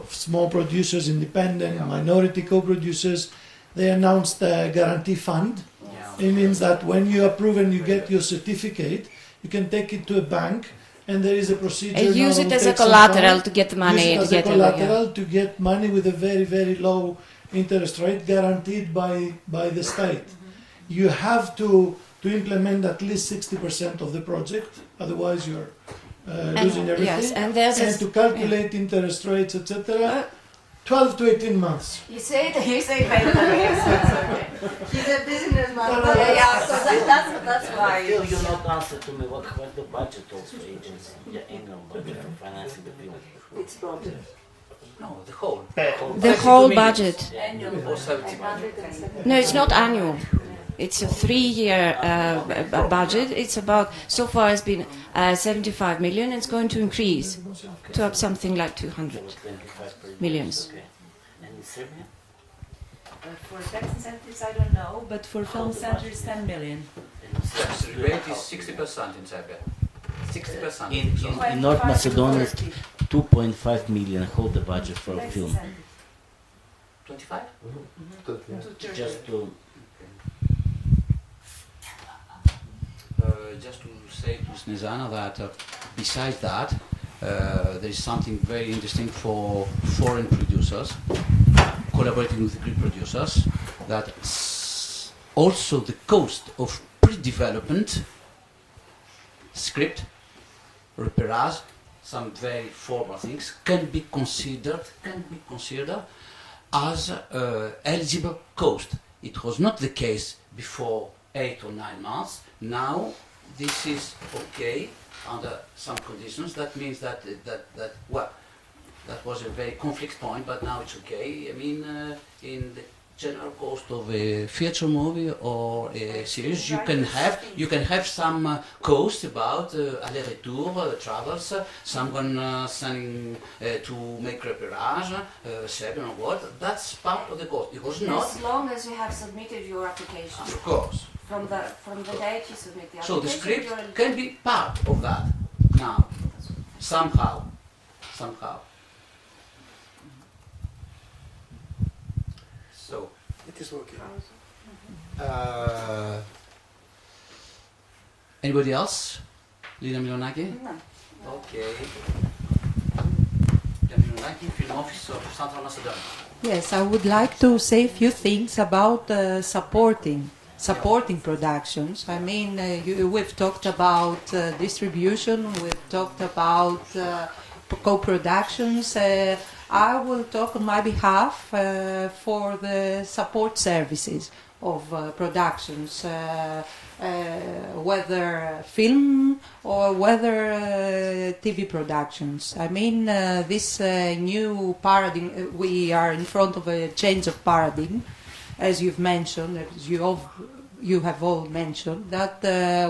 small producers, independent, minority co-producers. They announced a guarantee fund. It means that when you approve and you get your certificate, you can take it to a bank, and there is a procedure. And use now it to as a take some collateral time. to get the money. Use it to as a get the- collateral to get money with a very, very low interest rate guaranteed by the state. You have to implement at least 60% of the project, otherwise you're losing everything. Yes, and there's and to calculate interest rates, etc. 12 to 18 months. You say it better than me, so it's okay. He's a businessman. No, no, Yeah, so that's why. Still, you not answer to me what's the budget of the agency, the annual budget for financing the film. It's project. No, the whole. The whole budget. Or 70 No, it's not annual. It's a 3-year budget. It's about, so far it's been 75 million. It's going to increase to up something like 200 millions. Okay. And in Serbia? For tax incentives, I don't know, but for film centers, 10 million. Yes, the rebate is 60% in Serbia. 60%. In North Macedonia, 2.5 million. Hold the budget for a film. 25? Just to. Just to say to Snezana that besides that, there is something very interesting for foreign producers collaborating with Greek producers, that also the cost of pre-development script, repérage, some very formal things can be considered as eligible cost. It was not the case before 8 or 9 months. Now this is okay under some conditions. That means that was a very conflict point, but now it's okay. I mean, in the general cost of a feature movie or a series, you can have some cost about aller-retour travels, someone sending to make repérage, Serbian or what. That's part of the cost. It was not. As long as you have submitted your application. Of course. From the date you submit the application. So the script can be part of that now, somehow. So it is working. Anybody else? Lina Milonaki? No. Okay. Lina Milonaki, Film Office of Central Macedonia. Yes, I would like to say a few things about supporting productions. I mean, we've talked about distribution, we've talked about co-productions. I will talk on my behalf for the support services of productions, whether film or whether TV productions. I mean, this new paradigm, we are in front of a change of paradigm, as you've mentioned, as you have all mentioned, that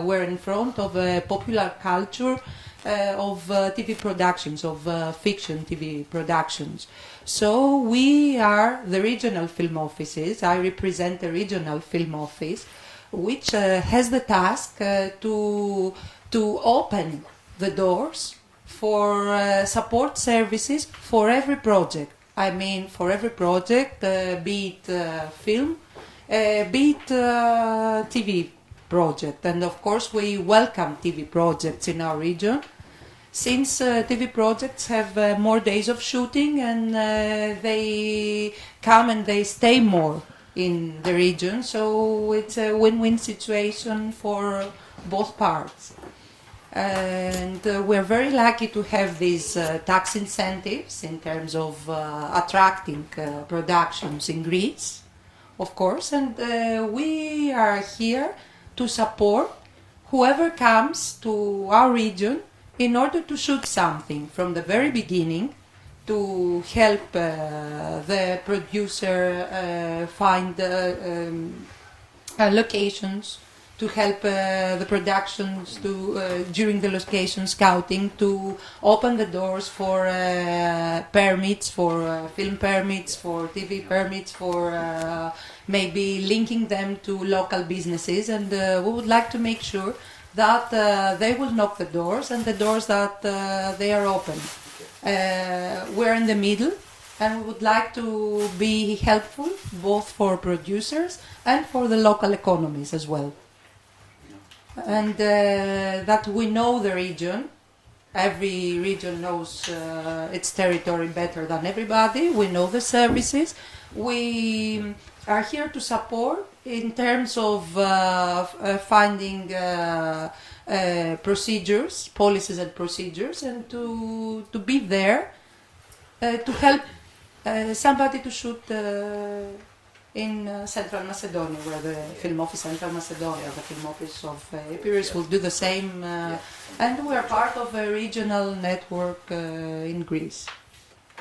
we're in front of a popular culture of TV productions, of fiction TV productions. So we are the regional film offices. I represent the regional film office, which has the task to open the doors for support services for every project. I mean, for every project, be it film, be it TV project. And of course, we welcome TV projects in our region, since TV projects have more days of shooting and they come and they stay more in the region. So it's a win-win situation for both parts. And we're very lucky to have these tax incentives in terms of attracting productions in Greece, of course, and we are here to support whoever comes to our region in order to shoot something from the very beginning, to help the producer find locations, to help the productions to during the location scouting, to open the doors for permits, for film permits, for TV permits, for maybe linking them to local businesses. And we would like to make sure that they will knock the doors, and the doors that they are open. We're in the middle, and we would like to be helpful both for producers and for the local economies as well. And that we know the region. Every region knows its territory better than everybody. We know the services. We are here to support in terms of finding procedures, policies and procedures, and to be there to help somebody to shoot in Central Macedonia, where the Film Office Central Macedonia, the Film Office of Epirus will do the same, and we are part of a regional network in Greece.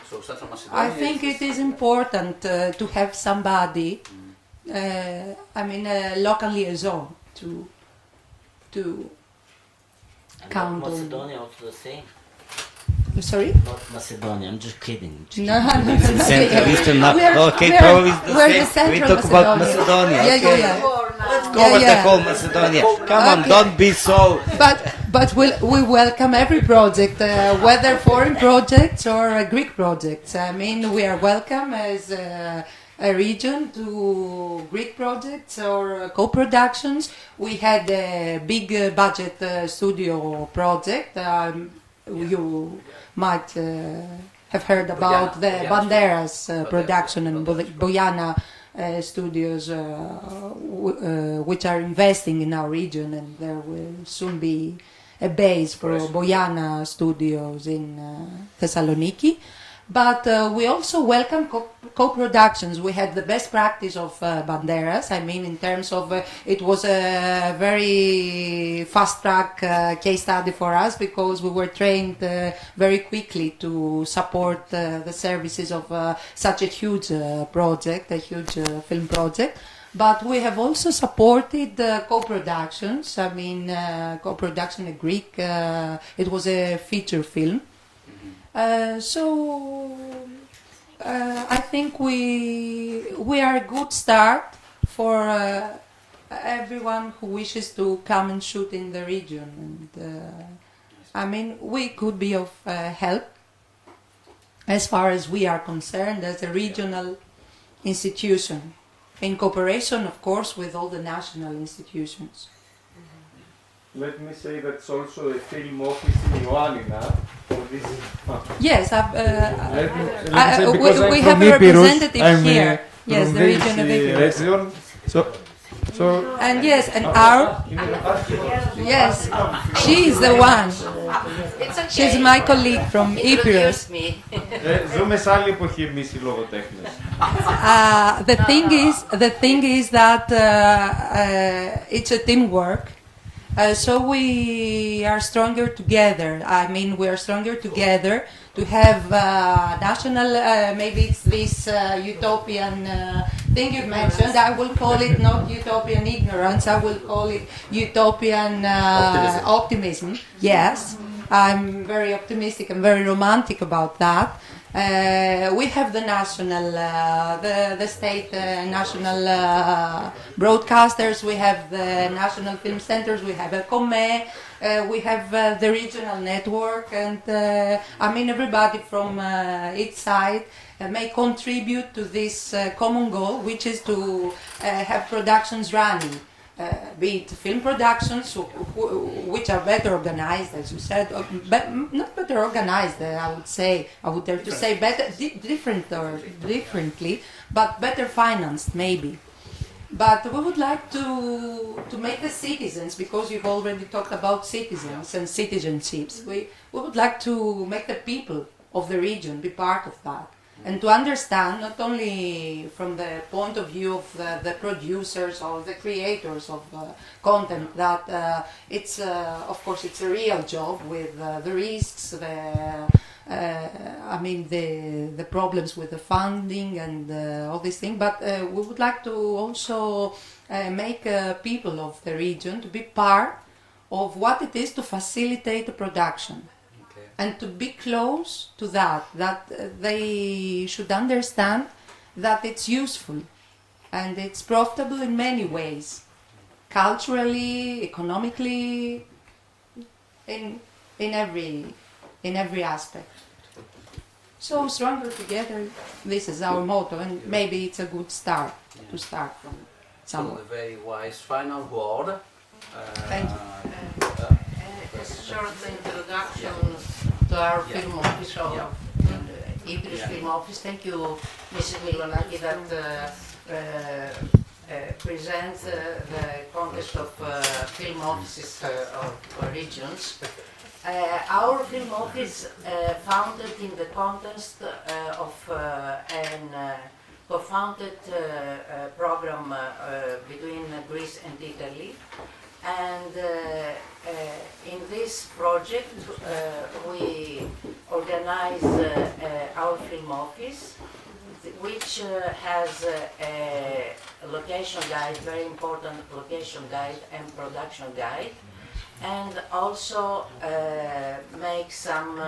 So Central Macedonia, I think it is important to have somebody, I mean, a local liaison to And count not on. Macedonia also the same. Sorry? Not Macedonia, I'm just kidding. No, It's in Central Eastern now. Okay, we're- probably it's we're the the same. We Central talk about Macedonia. Macedonia. Yeah, Okay. yeah, yeah. Let's cover the whole Macedonia. Come on, Okay. don't be so. But we welcome every project, whether foreign projects or Greek projects. I mean, we are welcome as a region to Greek projects or co-productions. We had a big budget studio project. You might have heard about the Banderas production in Boyana studios, which are investing in our region, and there will soon be a base for Boyana studios in Thessaloniki. But we also welcome co-productions. We had the best practice of Banderas. I mean, in terms of, it was a very fast-track case study for us, because we were trained very quickly to support the services of such a huge project, a huge film project. But we have also supported co-productions. I mean, co-production in Greek, it was a feature film. So I think we are a good start for everyone who wishes to come and shoot in the region. And I mean, we could be of help as far as we are concerned as a regional institution, in cooperation, of course, with all the national institutions. Let me say that's also a film office in Ioannina. Yes, Because we I'm have from a Epirus, representative I'm, here. Yes, from the this, region of Epirus. region. So And yes, and our yes, she is the one. It's okay. She's my colleague from Epirus. Ζούμε σε άλλη εποχή εμείς οι λογοτέχνες. The thing is that it's a teamwork. So we are stronger together. I mean, we are stronger together to have national, maybe it's this utopian thing you mentioned. I will call it not utopian ignorance, I will call it utopian optimism. Yes, I'm very optimistic and very romantic about that. We have the national, the state national broadcasters, we have the national film centers, we have a COME, we have the regional network, and I mean everybody from each side may contribute to this common goal, which is to have productions running. Be it film productions, which are better organized, as you said, not better organized, I would dare to say better, differently, but better financed, maybe. But we would like to make the citizens, because you've already talked about citizens and citizenships, we would like to make the people of the region be part of that. And to understand, not only from the point of view of the producers or the creators of content, that it's, of course, it's a real job with the risks, the problems with the funding and all these things. But we would like to also make people of the region to be part of what it is to facilitate the production. And to be close to that they should understand that it's useful and it's profitable in many ways, culturally, economically, in every aspect. So stronger together, this is our motto, and maybe it's a good start to start from somewhere. So a very wise final word. Thank you. A short introduction to our film office, Ipris Film Office. Thank you, Mrs. Milonaki, that presents the contest of film offices of regions. Our film office founded in the context of an co-founded program between Greece and Italy. And in this project, we organize our film office, which has a location guide, very important location guide and production guide, and also make some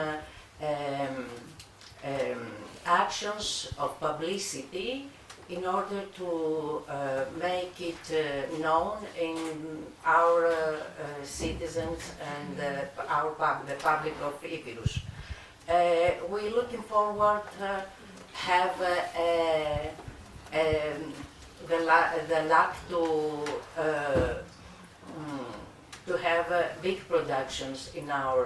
actions of publicity in order to make it known in our citizens and the public of Epirus. We're looking forward to have the luck to have big productions in our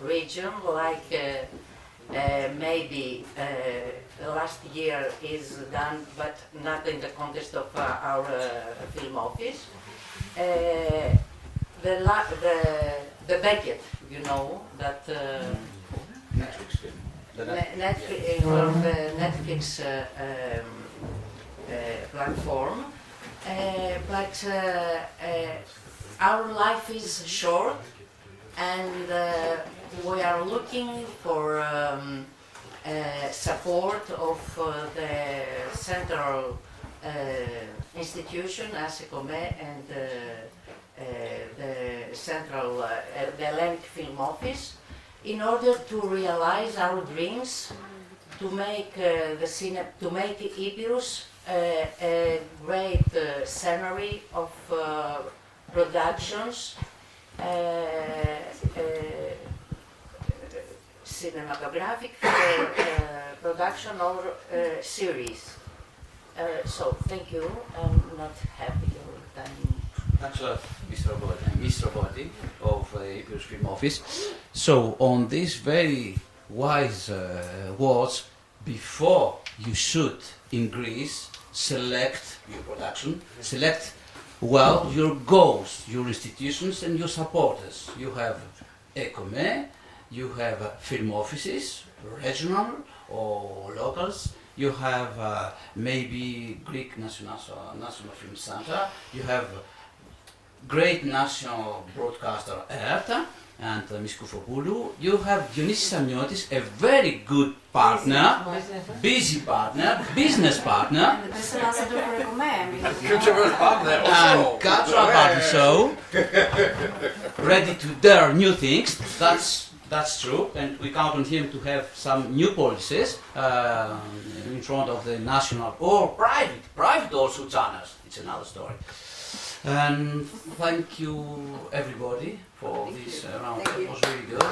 region, like maybe last year is done, but not in the context of our film office. The budget, you know, that Netflix platform, but our life is short, and we are looking for support of the central institution, ASECOME, and the central, the Hellenic Film Office, in order to realize our dreams, to make to make Epirus a great scenery of productions, cinematographic production or series. So thank you. I'm not happy all the time. Thanks a lot, Mr. Roboti of the Epirus Film Office. So on these very wise words, before you should in Greece select your production, select well your goals, your institutions and your supporters. You have ECOME, you have film offices, regional or locals, you have maybe Greek National Film Center, you have great national broadcaster ERTA and Ms. Koufopoulou, you have Dionysis Amniotis, a very good partner, busy partner, business partner, cultural partner also. and cultural partner, so ready to dare new things. That's true, and we count on him to have some new policies in front of the national or private also channels. It's another story. And thank you everybody for this round. It was really good.